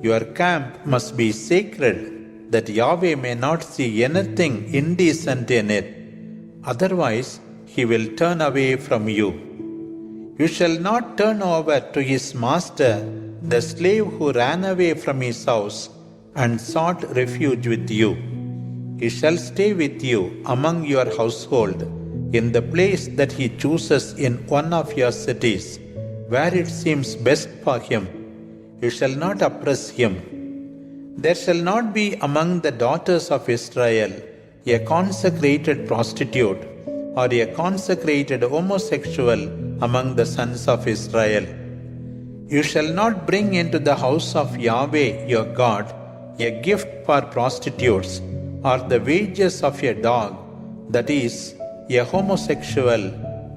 Your camp must be sacred, that Yahweh may not see anything indecent in it. Otherwise, he will turn away from you. You shall not turn over to his master the slave who ran away from his house and sought refuge with you. He shall stay with you among your household, in the place that he chooses in one of your cities, where it seems best for him. You shall not oppress him. There shall not be among the daughters of Israel a consecrated prostitute or a consecrated homosexual among the sons of Israel. You shall not bring into the house of Yahweh your God a gift for prostitutes or the wages of a dog, that is, a homosexual,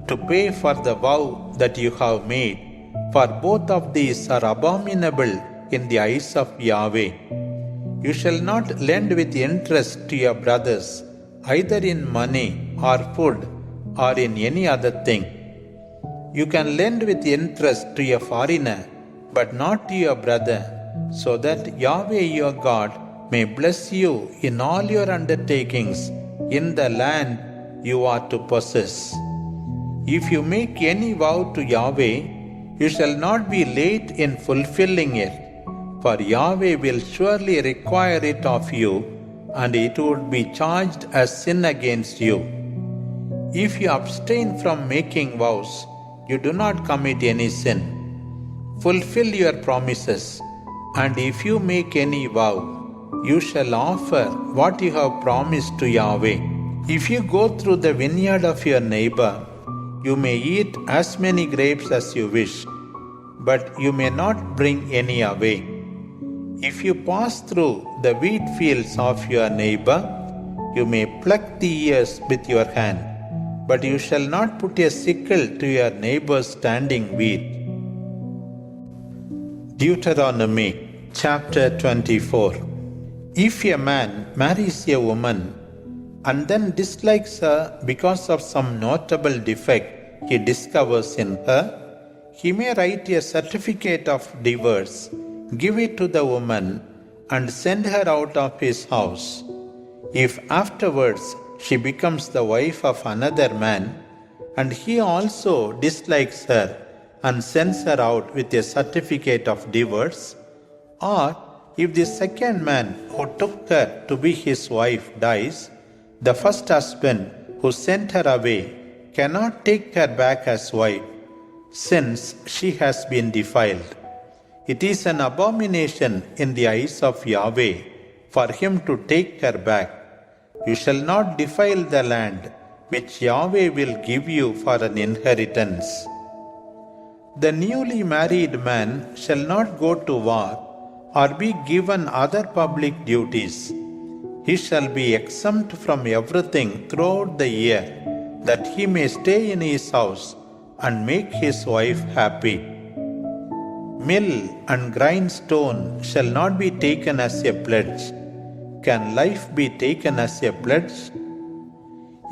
to pay for the vow that you have made, for both of these are abominable in the eyes of Yahweh. You shall not lend with interest to your brothers, either in money or food or in any other thing. You can lend with interest to a foreigner, but not to your brother, so that Yahweh your God may bless you in all your undertakings in the land you are to possess. If you make any vow to Yahweh, you shall not be late in fulfilling it, for Yahweh will surely require it of you, and it would be charged as sin against you. If you abstain from making vows, you do not commit any sin. Fulfill your promises, and if you make any vow, you shall offer what you have promised to Yahweh. If you go through the vineyard of your neighbor, you may eat as many grapes as you wish, but you may not bring any away. If you pass through the wheat fields of your neighbor, you may pluck the ears with your hand, but you shall not put a sickle to your neighbor's standing wheat. Deuteronomy chapter 24. If a man marries a woman and then dislikes her because of some notable defect he discovers in her, he may write a certificate of divorce, give it to the woman, and send her out of his house. If afterwards she becomes the wife of another man, and he also dislikes her and sends her out with a certificate of divorce, or if the second man who took her to be his wife dies, the first husband who sent her away cannot take her back as wife, since she has been defiled. It is an abomination in the eyes of Yahweh for him to take her back. You shall not defile the land which Yahweh will give you for an inheritance. The newly married man shall not go to war or be given other public duties. He shall be exempt from everything throughout the year, that he may stay in his house and make his wife happy. Mill and grindstone shall not be taken as a pledge. Can life be taken as a pledge?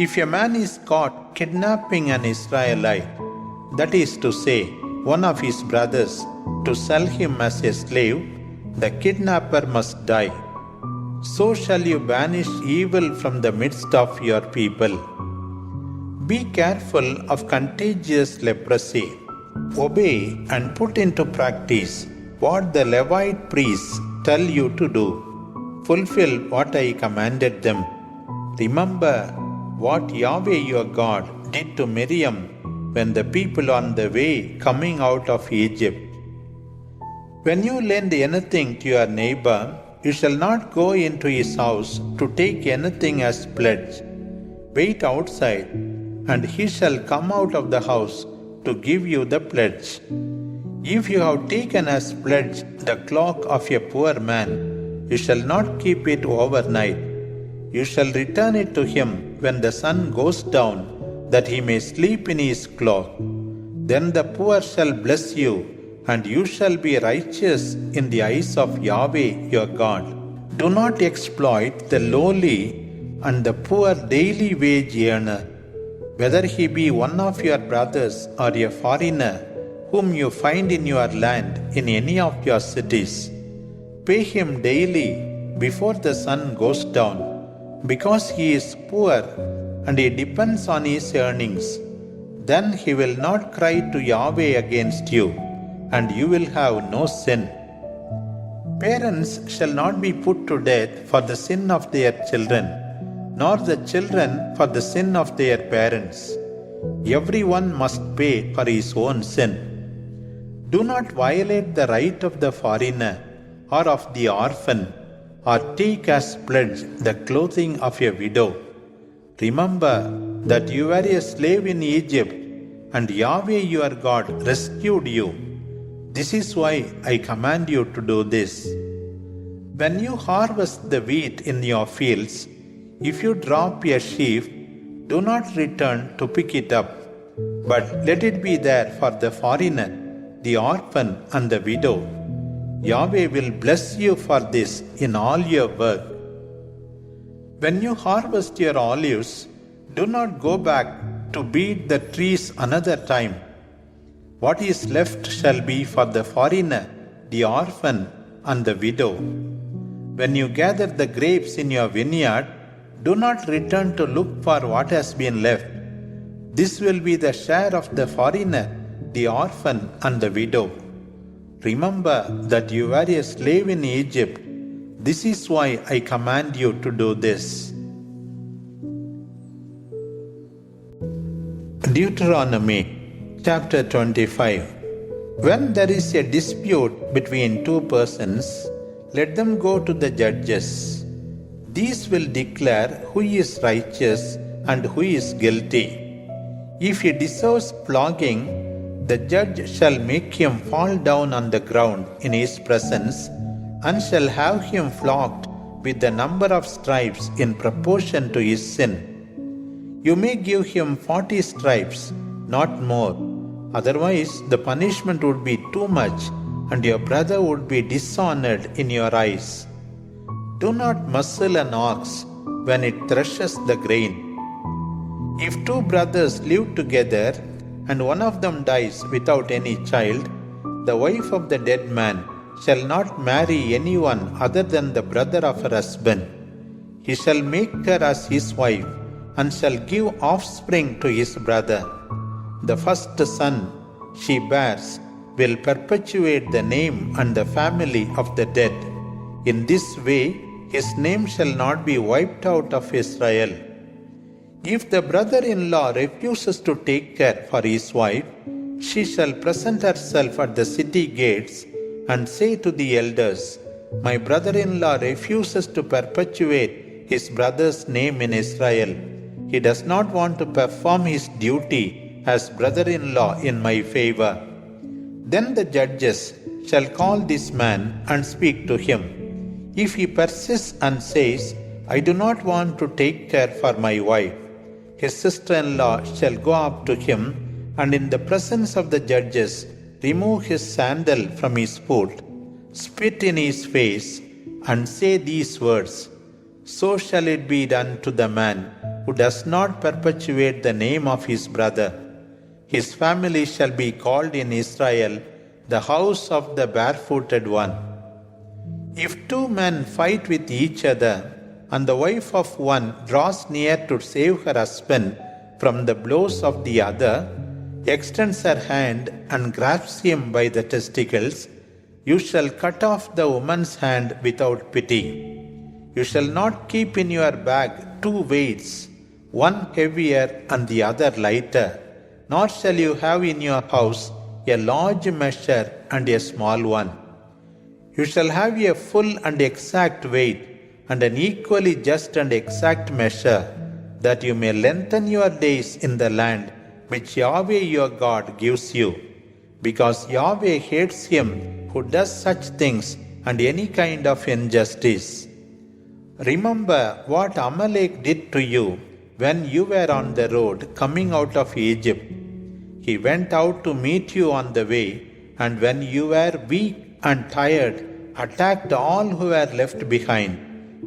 If a man is caught kidnapping an Israelite, that is to say, one of his brothers, to sell him as a slave, the kidnapper must die. So shall you banish evil from the midst of your people. Be careful of contagious leprosy. Obey and put into practice what the Levite priests tell you to do. Fulfill what I commanded them. Remember what Yahweh your God did to Miriam when the people on the way coming out of Egypt. When you lend anything to your neighbor, you shall not go into his house to take anything as pledge. Wait outside, and he shall come out of the house to give you the pledge. If you have taken as pledge the cloak of a poor man, you shall not keep it overnight. You shall return it to him when the sun goes down, that he may sleep in his cloak. Then the poor shall bless you and you shall be righteous in the eyes of Yahweh your God. Do not exploit the lowly and the poor daily wage earner, whether he be one of your brothers or a foreigner whom you find in your land in any of your cities. Pay him daily before the sun goes down, because he is poor and he depends on his earnings. Then he will not cry to Yahweh against you, and you will have no sin. Parents shall not be put to death for the sin of their children, nor the children for the sin of their parents. Everyone must pay for his own sin. Do not violate the right of the foreigner or of the orphan, or take as pledge the clothing of a widow. Remember that you were a slave in Egypt, and Yahweh your God rescued you. This is why I command you to do this. When you harvest the wheat in your fields, if you drop a sheaf, do not return to pick it up, but let it be there for the foreigner, the orphan, and the widow. Yahweh will bless you for this in all your work. When you harvest your olives, do not go back to beat the trees another time. What is left shall be for the foreigner, the orphan, and the widow. When you gather the grapes in your vineyard, do not return to look for what has been left. This will be the share of the foreigner, the orphan, and the widow. Remember that you were a slave in Egypt. This is why I command you to do this. Deuteronomy chapter 25. When there is a dispute between two persons, let them go to the judges. These will declare who is righteous and who is guilty. If he deserves flogging, the judge shall make him fall down on the ground in his presence, and shall have him flogged with the number of stripes in proportion to his sin. You may give him 40 stripes, not more. Otherwise, the punishment would be too much, and your brother would be dishonored in your eyes. Do not muzzle an ox when it threshes the grain. If two brothers live together, and one of them dies without any child, the wife of the dead man shall not marry anyone other than the brother of her husband. He shall make her as his wife, and shall give offspring to his brother. The first son she bears will perpetuate the name and the family of the dead. In this way, his name shall not be wiped out of Israel. If the brother-in-law refuses to take care for his wife, she shall present herself at the city gates and say to the elders, "My brother-in-law refuses to perpetuate his brother's name in Israel. He does not want to perform his duty as brother-in-law in my favor." Then the judges shall call this man and speak to him. If he persists and says, "I do not want to take care for my wife," his sister-in-law shall go up to him, and in the presence of the judges remove his sandal from his foot, spit in his face, and say these words, "So shall it be done to the man who does not perpetuate the name of his brother. His family shall be called in Israel the house of the barefooted one." If two men fight with each other, and the wife of one draws near to save her husband from the blows of the other, extends her hand and grasps him by the testicles, you shall cut off the woman's hand without pity. You shall not keep in your bag two weights, one heavier and the other lighter, nor shall you have in your house a large measure and a small one. You shall have a full and exact weight, and an equally just and exact measure, that you may lengthen your days in the land which Yahweh your God gives you, because Yahweh hates him who does such things and any kind of injustice. Remember what Amalek did to you when you were on the road coming out of Egypt. He went out to meet you on the way and when you were weak and tired, attacked all who were left behind.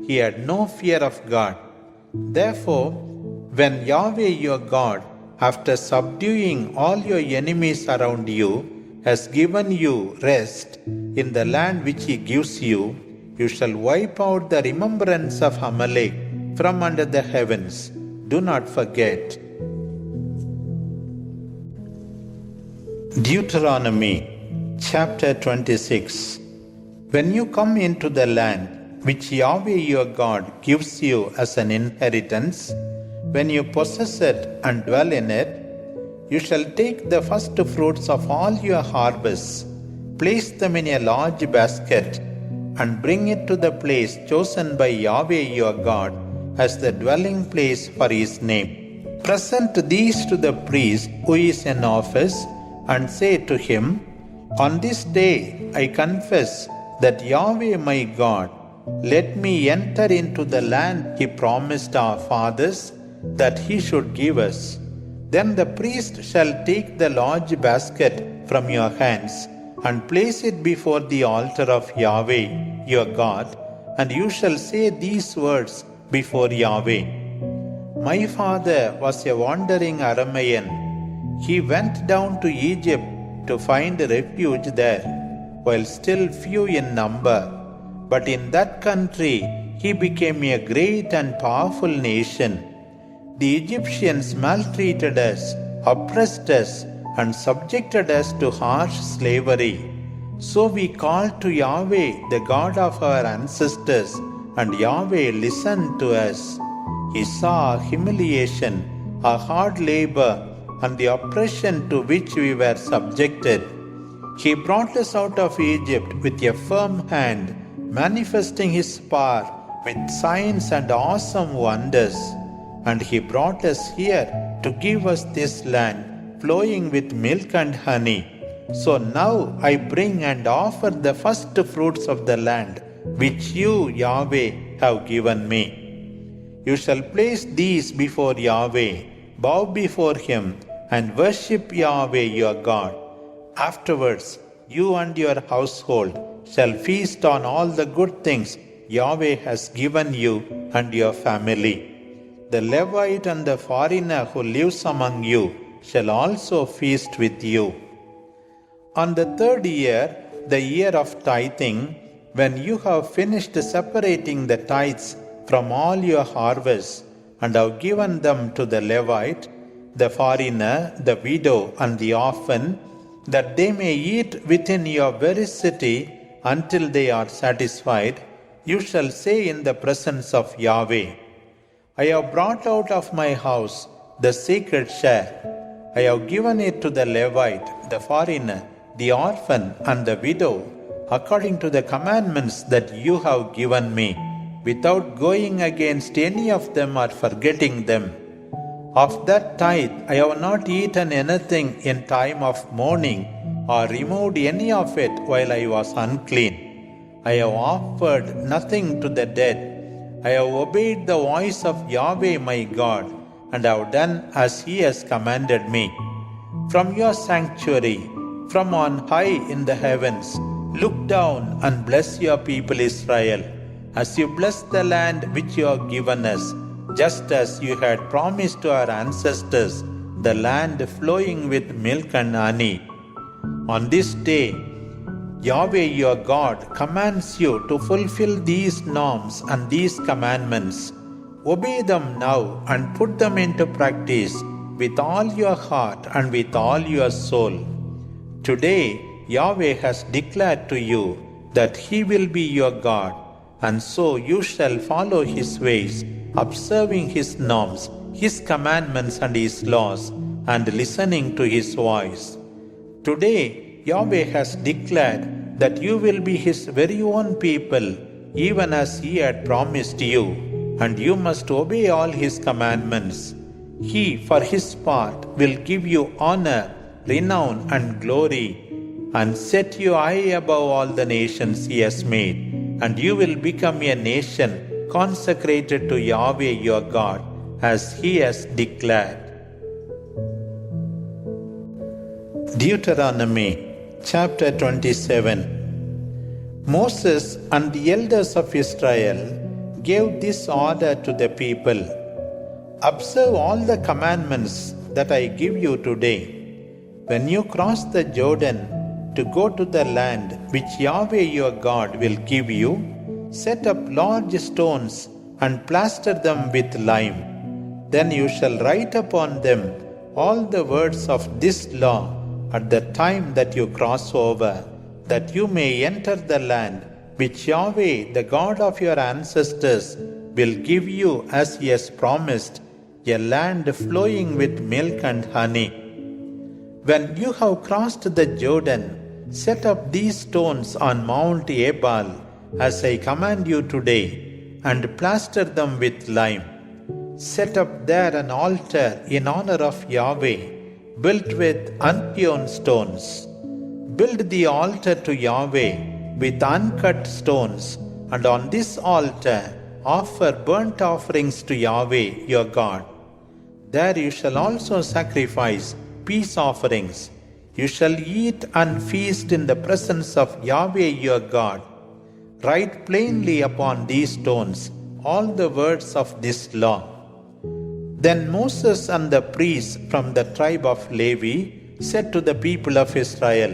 He had no fear of God. Therefore, when Yahweh your God, after subduing all your enemies around you, has given you rest in the land which he gives you, you shall wipe out the remembrance of Amalek from under the heavens. Do not forget. Deuteronomy chapter 26. When you come into the land which Yahweh your God gives you as an inheritance, when you possess it and dwell in it, you shall take the first fruits of all your harvests, place them in a large basket, and bring it to the place chosen by Yahweh your God as the dwelling place for his name. Present these to the priest who is in office, and say to him, On this day I confess that Yahweh my God, let me enter into the land he promised our fathers that he should give us. Then the priest shall take the large basket from your hands and place it before the altar of Yahweh your God, and you shall say these words before Yahweh. My father was a wandering Aramean. He went down to Egypt to find refuge there, while still few in number. But in that country he became a great and powerful nation. The Egyptians maltreated us, oppressed us, and subjected us to harsh slavery. So we called to Yahweh, the God of our ancestors, and Yahweh listened to us. He saw our humiliation, our hard labor, and the oppression to which we were subjected. He brought us out of Egypt with a firm hand, manifesting his power with signs and awesome wonders. And he brought us here to give us this land flowing with milk and honey. So now I bring and offer the first fruits of the land which you, Yahweh, have given me. You shall place these before Yahweh, bow before him, and worship Yahweh your God. Afterwards, you and your household shall feast on all the good things Yahweh has given you and your family. The Levite and the foreigner who lives among you shall also feast with you. On the third year, the year of tithing, when you have finished separating the tithes from all your harvests and have given them to the Levite, the foreigner, the widow, and the orphan, that they may eat within your very city until they are satisfied, you shall say in the presence of Yahweh, I have brought out of my house the sacred share. I have given it to the Levite, the foreigner, the orphan, and the widow, according to the commandments that you have given me, without going against any of them or forgetting them. Of that tithe I have not eaten anything in time of mourning, or removed any of it while I was unclean. I have offered nothing to the dead. I have obeyed the voice of Yahweh my God, and have done as he has commanded me. From your sanctuary, from on high in the heavens, look down and bless your people Israel, as you bless the land which you have given us, just as you had promised to our ancestors, the land flowing with milk and honey. On this day, Yahweh your God commands you to fulfill these norms and these commandments. Obey them now and put them into practice with all your heart and with all your soul. Today, Yahweh has declared to you that he will be your God, and so you shall follow his ways, observing his norms, his commandments and his laws, and listening to his voice. Today, Yahweh has declared that you will be his very own people, even as he had promised you, and you must obey all his commandments. He, for his part, will give you honor, renown, and glory, and set you high above all the nations he has made, and you will become a nation consecrated to Yahweh your God, as he has declared. Deuteronomy Chapter 27. Moses and the elders of Israel gave this order to the people: Observe all the commandments that I give you today. When you cross the Jordan to go to the land which Yahweh your God will give you, set up large stones and plaster them with lime. Then you shall write upon them all the words of this law at the time that you cross over, that you may enter the land which Yahweh, the God of your ancestors, will give you as he has promised, a land flowing with milk and honey. When you have crossed the Jordan, set up these stones on Mount Ebal, as I command you today, and plaster them with lime. Set up there an altar in honor of Yahweh, built with unhewn stones. Build the altar to Yahweh with uncut stones, and on this altar offer burnt offerings to Yahweh your God. There you shall also sacrifice peace offerings. You shall eat and feast in the presence of Yahweh your God. Write plainly upon these stones all the words of this law. Then Moses and the priests from the tribe of Levi said to the people of Israel,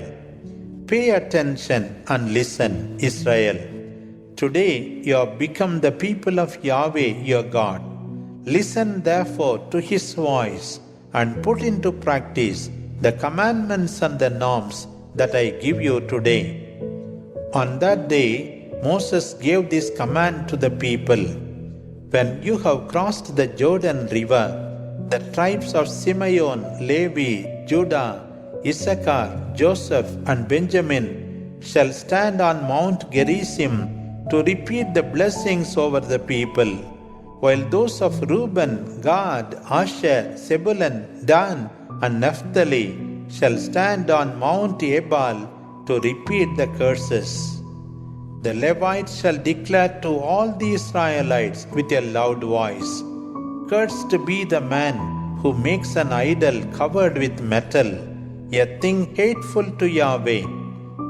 Pay attention and listen, Israel. Today you have become the people of Yahweh your God. Listen therefore to his voice and put into practice the commandments and the norms that I give you today. On that day Moses gave this command to the people: When you have crossed the Jordan River, the tribes of Simeon, Levi, Judah, Issachar, Joseph, and Benjamin shall stand on Mount Gerizim to repeat the blessings over the people, while those of Reuben, Gad, Asher, Zebulun, Dan, and Naphtali shall stand on Mount Ebal to repeat the curses. The Levites shall declare to all the Israelites with a loud voice, Cursed be the man who makes an idol covered with metal, a thing hateful to Yahweh,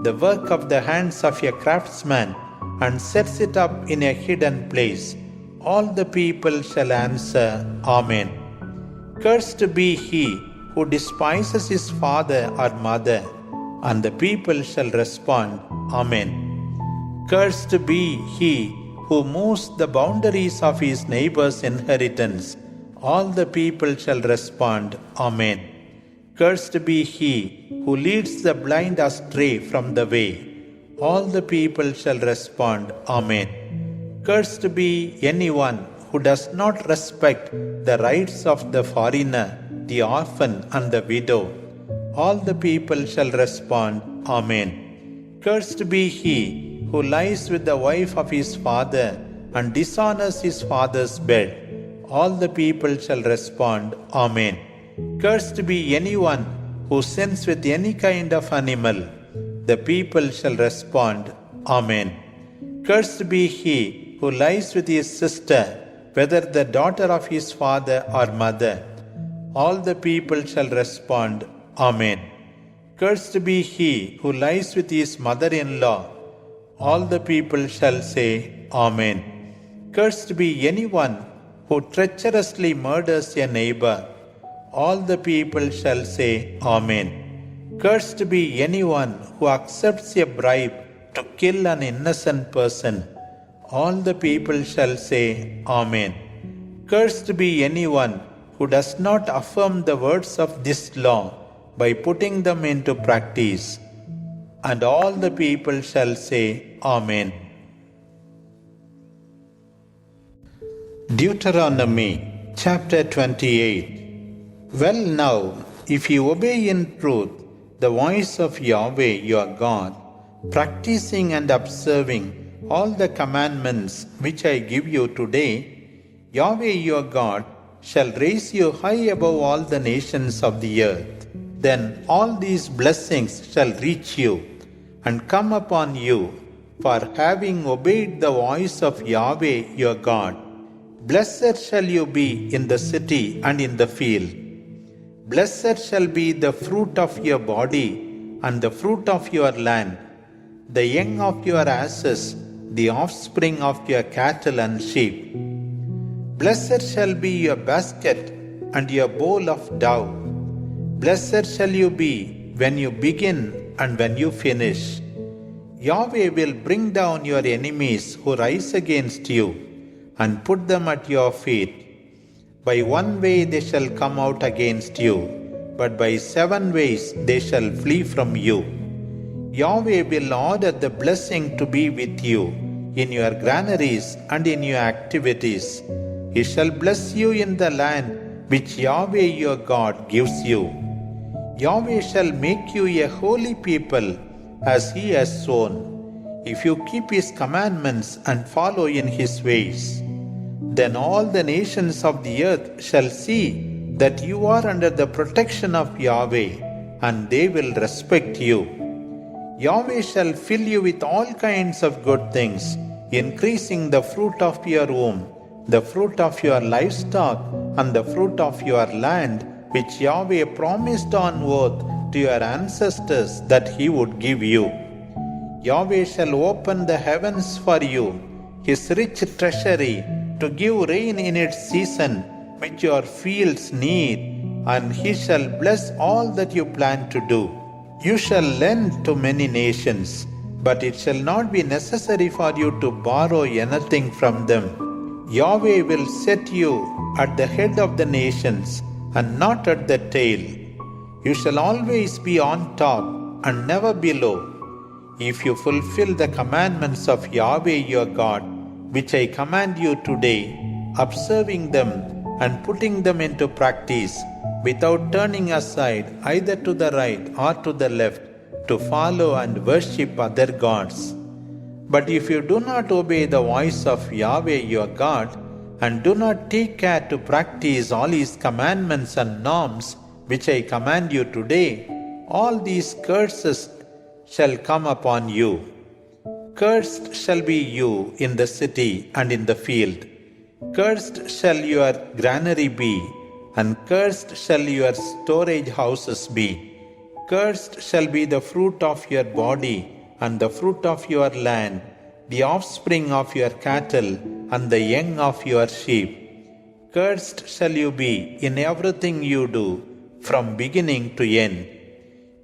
the work of the hands of a craftsman, and sets it up in a hidden place. All the people shall answer, Amen. Cursed be he who despises his father or mother, and the people shall respond, Amen. Cursed be he who moves the boundaries of his neighbor's inheritance. All the people shall respond, Amen. Cursed be he who leads the blind astray from the way. All the people shall respond, Amen. Cursed be anyone who does not respect the rights of the foreigner, the orphan, and the widow. All the people shall respond, Amen. Cursed be he who lies with the wife of his father and dishonors his father's bed. All the people shall respond, Amen. Cursed be anyone who sins with any kind of animal. The people shall respond, Amen. Cursed be he who lies with his sister, whether the daughter of his father or mother. All the people shall respond, Amen. Cursed be he who lies with his mother-in-law. All the people shall say, Amen. Cursed be anyone who treacherously murders a neighbor. All the people shall say, Amen. Cursed be anyone who accepts a bribe to kill an innocent person. All the people shall say, Amen. Cursed be anyone who does not affirm the words of this law by putting them into practice. And all the people shall say, Amen. Deuteronomy chapter 28. Well now, if you obey in truth the voice of Yahweh your God, practicing and observing all the commandments which I give you today, Yahweh your God shall raise you high above all the nations of the earth. Then all these blessings shall reach you and come upon you for having obeyed the voice of Yahweh your God. Blessed shall you be in the city and in the field. Blessed shall be the fruit of your body and the fruit of your land, the young of your asses, the offspring of your cattle and sheep. Blessed shall be your basket and your bowl of dough. Blessed shall you be when you begin and when you finish. Yahweh will bring down your enemies who rise against you and put them at your feet. By one way they shall come out against you, but by 7 ways they shall flee from you. Yahweh will order the blessing to be with you in your granaries and in your activities. He shall bless you in the land which Yahweh your God gives you. Yahweh shall make you a holy people as He has sworn, if you keep His commandments and follow in His ways. Then all the nations of the earth shall see that you are under the protection of Yahweh, and they will respect you. Yahweh shall fill you with all kinds of good things, increasing the fruit of your womb, the fruit of your livestock, and the fruit of your land, which Yahweh promised on oath to your ancestors that He would give you. Yahweh shall open the heavens for you, His rich treasury, to give rain in its season, which your fields need, and He shall bless all that you plan to do. You shall lend to many nations, but it shall not be necessary for you to borrow anything from them. Yahweh will set you at the head of the nations, and not at the tail. You shall always be on top and never below. If you fulfill the commandments of Yahweh your God, which I command you today, observing them and putting them into practice, without turning aside either to the right or to the left, to follow and worship other gods. But if you do not obey the voice of Yahweh your God, and do not take care to practice all His commandments and norms, which I command you today, all these curses shall come upon you. Cursed shall be you in the city and in the field. Cursed shall your granary be, and cursed shall your storage houses be. Cursed shall be the fruit of your body, and the fruit of your land, the offspring of your cattle, and the young of your sheep. Cursed shall you be in everything you do, from beginning to end.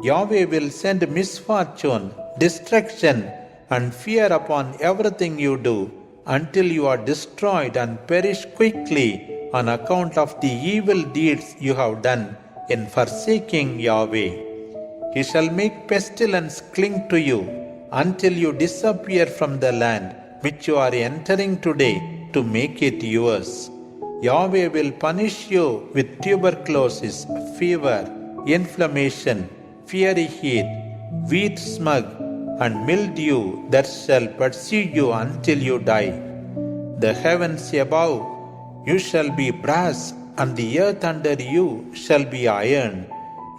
Yahweh will send misfortune, destruction, and fear upon everything you do, until you are destroyed and perish quickly on account of the evil deeds you have done in forsaking Yahweh. He shall make pestilence cling to you until you disappear from the land which you are entering today to make it yours. Yahweh will punish you with tuberculosis, fever, inflammation, fiery heat, wheat smug, and mildew that shall pursue you until you die. The heavens above you shall be brass, and the earth under you shall be iron.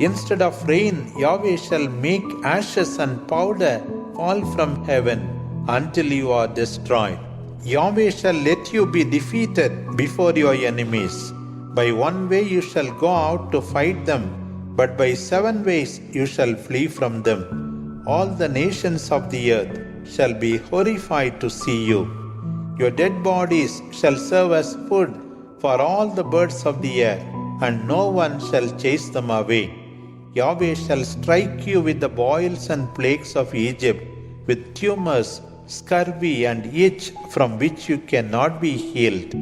Instead of rain, Yahweh shall make ashes and powder fall from heaven until you are destroyed. Yahweh shall let you be defeated before your enemies. By one way you shall go out to fight them, but by 7 ways you shall flee from them. All the nations of the earth shall be horrified to see you. Your dead bodies shall serve as food for all the birds of the air, and no one shall chase them away. Yahweh shall strike you with the boils and plagues of Egypt, with tumors, scurvy, and itch from which you cannot be healed.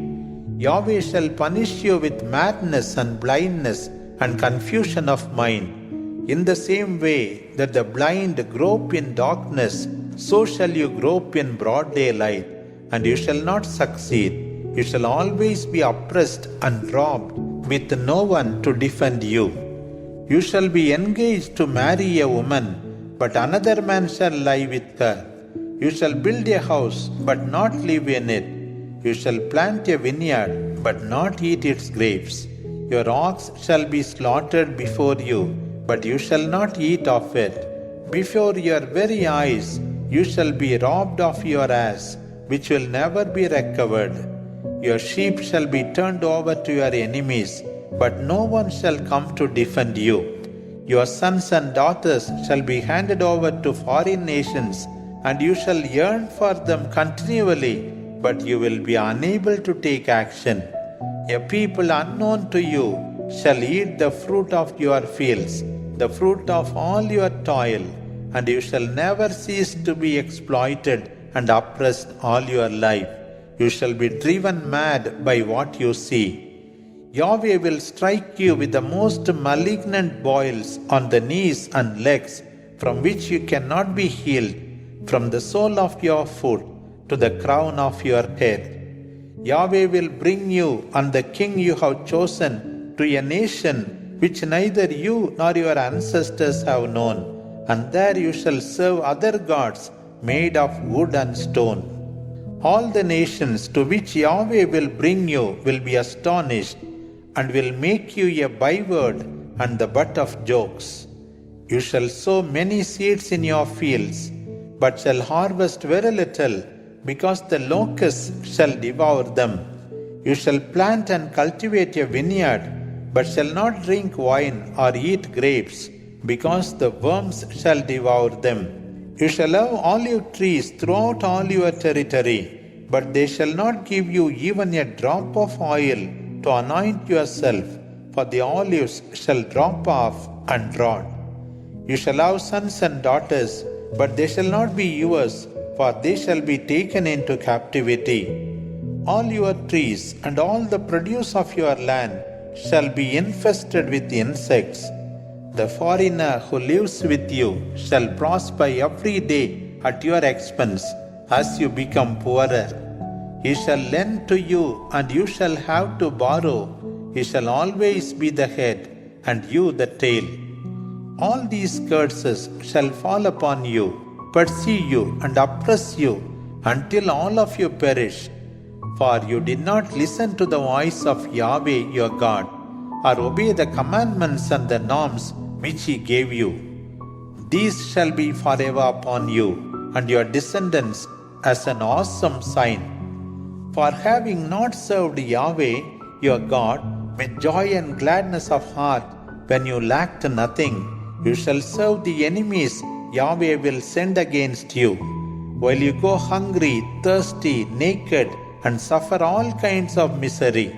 Yahweh shall punish you with madness and blindness and confusion of mind. In the same way that the blind grope in darkness, so shall you grope in broad daylight, and you shall not succeed. You shall always be oppressed and robbed, with no one to defend you. You shall be engaged to marry a woman, but another man shall lie with her. You shall build a house, but not live in it. You shall plant a vineyard, but not eat its grapes. Your ox shall be slaughtered before you, but you shall not eat of it. Before your very eyes you shall be robbed of your ass, which will never be recovered. Your sheep shall be turned over to your enemies, but no one shall come to defend you. Your sons and daughters shall be handed over to foreign nations, and you shall yearn for them continually, but you will be unable to take action. A people unknown to you shall eat the fruit of your fields, the fruit of all your toil, and you shall never cease to be exploited and oppressed all your life. You shall be driven mad by what you see. Yahweh will strike you with the most malignant boils on the knees and legs, from which you cannot be healed, from the sole of your foot to the crown of your head. Yahweh will bring you and the king you have chosen to a nation which neither you nor your ancestors have known, and there you shall serve other gods made of wood and stone. All the nations to which Yahweh will bring you will be astonished, and will make you a byword and the butt of jokes. You shall sow many seeds in your fields, but shall harvest very little, because the locusts shall devour them. You shall plant and cultivate a vineyard, but shall not drink wine or eat grapes, because the worms shall devour them. You shall have olive trees throughout all your territory, but they shall not give you even a drop of oil to anoint yourself, for the olives shall drop off and rot. You shall have sons and daughters, but they shall not be yours, for they shall be taken into captivity. All your trees and all the produce of your land shall be infested with insects. The foreigner who lives with you shall prosper every day at your expense as you become poorer. He shall lend to you, and you shall have to borrow. He shall always be the head, and you the tail. All these curses shall fall upon you, pursue you, and oppress you, until all of you perish. For you did not listen to the voice of Yahweh your God, or obey the commandments and the norms which He gave you. These shall be forever upon you and your descendants as an awesome sign. For having not served Yahweh your God with joy and gladness of heart when you lacked nothing, you shall serve the enemies Yahweh will send against you, while you go hungry, thirsty, naked, and suffer all kinds of misery.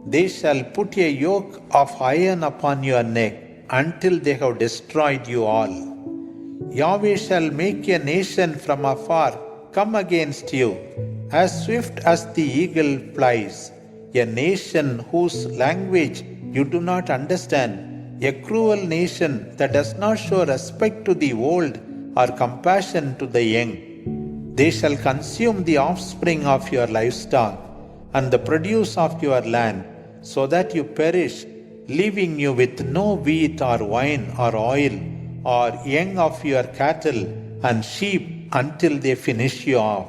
They shall put a yoke of iron upon your neck until they have destroyed you all. Yahweh shall make a nation from afar come against you, as swift as the eagle flies, a nation whose language you do not understand, a cruel nation that does not show respect to the old or compassion to the young. They shall consume the offspring of your livestock and the produce of your land, so that you perish, leaving you with no wheat or wine or oil or young of your cattle and sheep until they finish you off.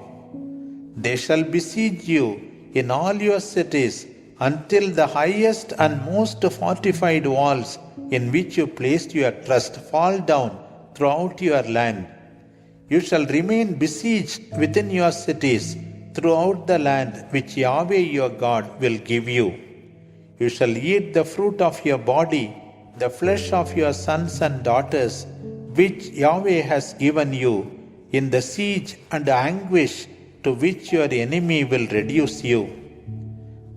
They shall besiege you in all your cities until the highest and most fortified walls in which you placed your trust fall down throughout your land. You shall remain besieged within your cities throughout the land which Yahweh your God will give you. You shall eat the fruit of your body, the flesh of your sons and daughters, which Yahweh has given you, in the siege and anguish to which your enemy will reduce you.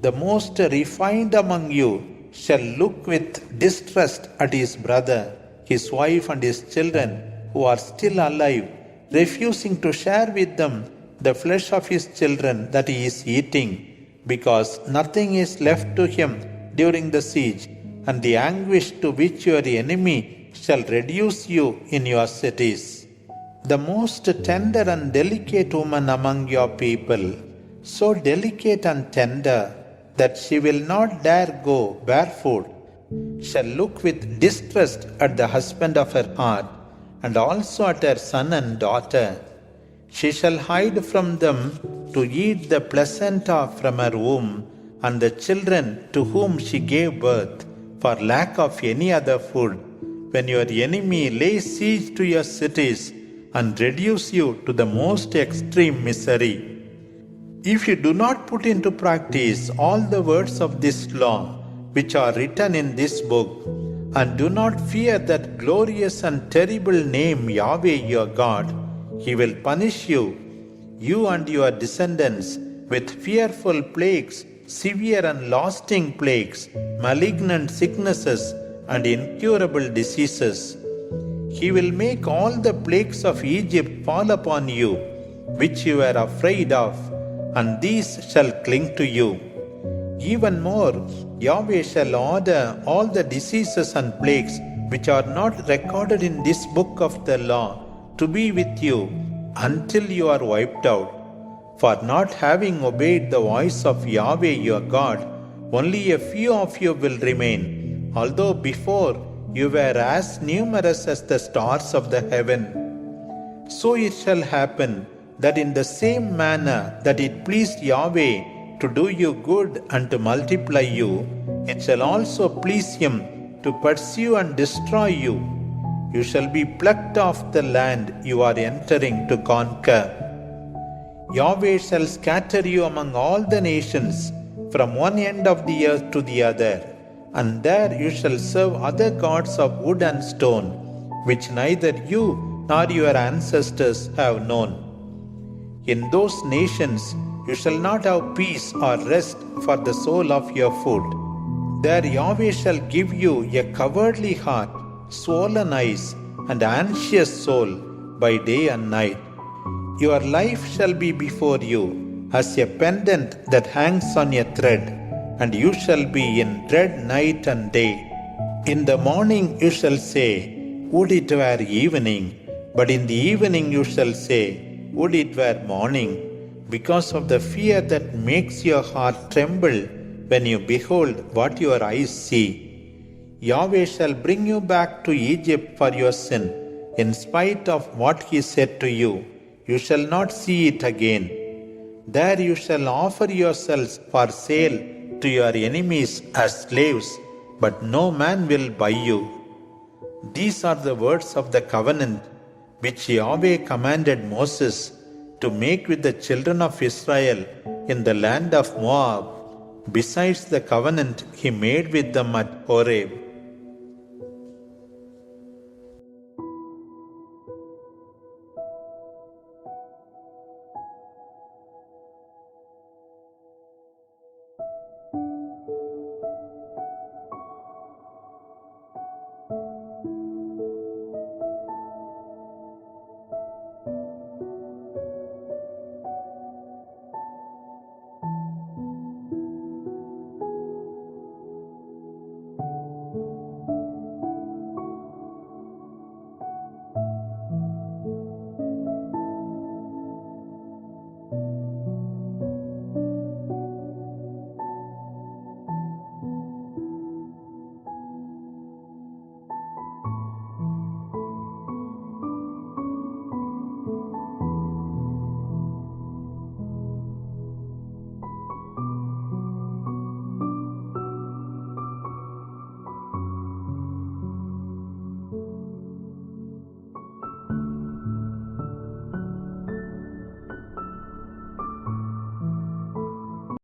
The most refined among you shall look with distrust at his brother, his wife, and his children who are still alive, refusing to share with them the flesh of his children that he is eating, because nothing is left to him during the siege, and the anguish to which your enemy shall reduce you in your cities. The most tender and delicate woman among your people, so delicate and tender that she will not dare go barefoot, shall look with distrust at the husband of her heart, and also at her son and daughter. She shall hide from them to eat the placenta from her womb, and the children to whom she gave birth, for lack of any other food, when your enemy lays siege to your cities and reduce you to the most extreme misery. If you do not put into practice all the words of this law, which are written in this book, And do not fear that glorious and terrible name Yahweh your God. He will punish you and your descendants, with fearful plagues, severe and lasting plagues, malignant sicknesses, and incurable diseases. He will make all the plagues of Egypt fall upon you, which you were afraid of, and these shall cling to you. Even more, Yahweh shall order all the diseases and plagues which are not recorded in this book of the law to be with you until you are wiped out. For not having obeyed the voice of Yahweh your God, only a few of you will remain, although before you were as numerous as the stars of the heaven. So it shall happen that in the same manner that it pleased Yahweh to do you good and to multiply you, it shall also please him to pursue and destroy you. You shall be plucked off the land you are entering to conquer. Yahweh shall scatter you among all the nations, from one end of the earth to the other, and there you shall serve other gods of wood and stone, which neither you nor your ancestors have known. In those nations you shall not have peace or rest for the sole of your foot. There Yahweh shall give you a cowardly heart, swollen eyes, and anxious soul by day and night. Your life shall be before you as a pendant that hangs on a thread, and you shall be in dread night and day. In the morning you shall say, would it were evening, but in the evening you shall say, would it were morning, because of the fear that makes your heart tremble when you behold what your eyes see. Yahweh shall bring you back to Egypt for your sin, in spite of what he said to you. You shall not see it again. There you shall offer yourselves for sale to your enemies as slaves, but no man will buy you. These are the words of the covenant which Yahweh commanded Moses to make with the children of Israel in the land of Moab, besides the covenant he made with them at Horeb.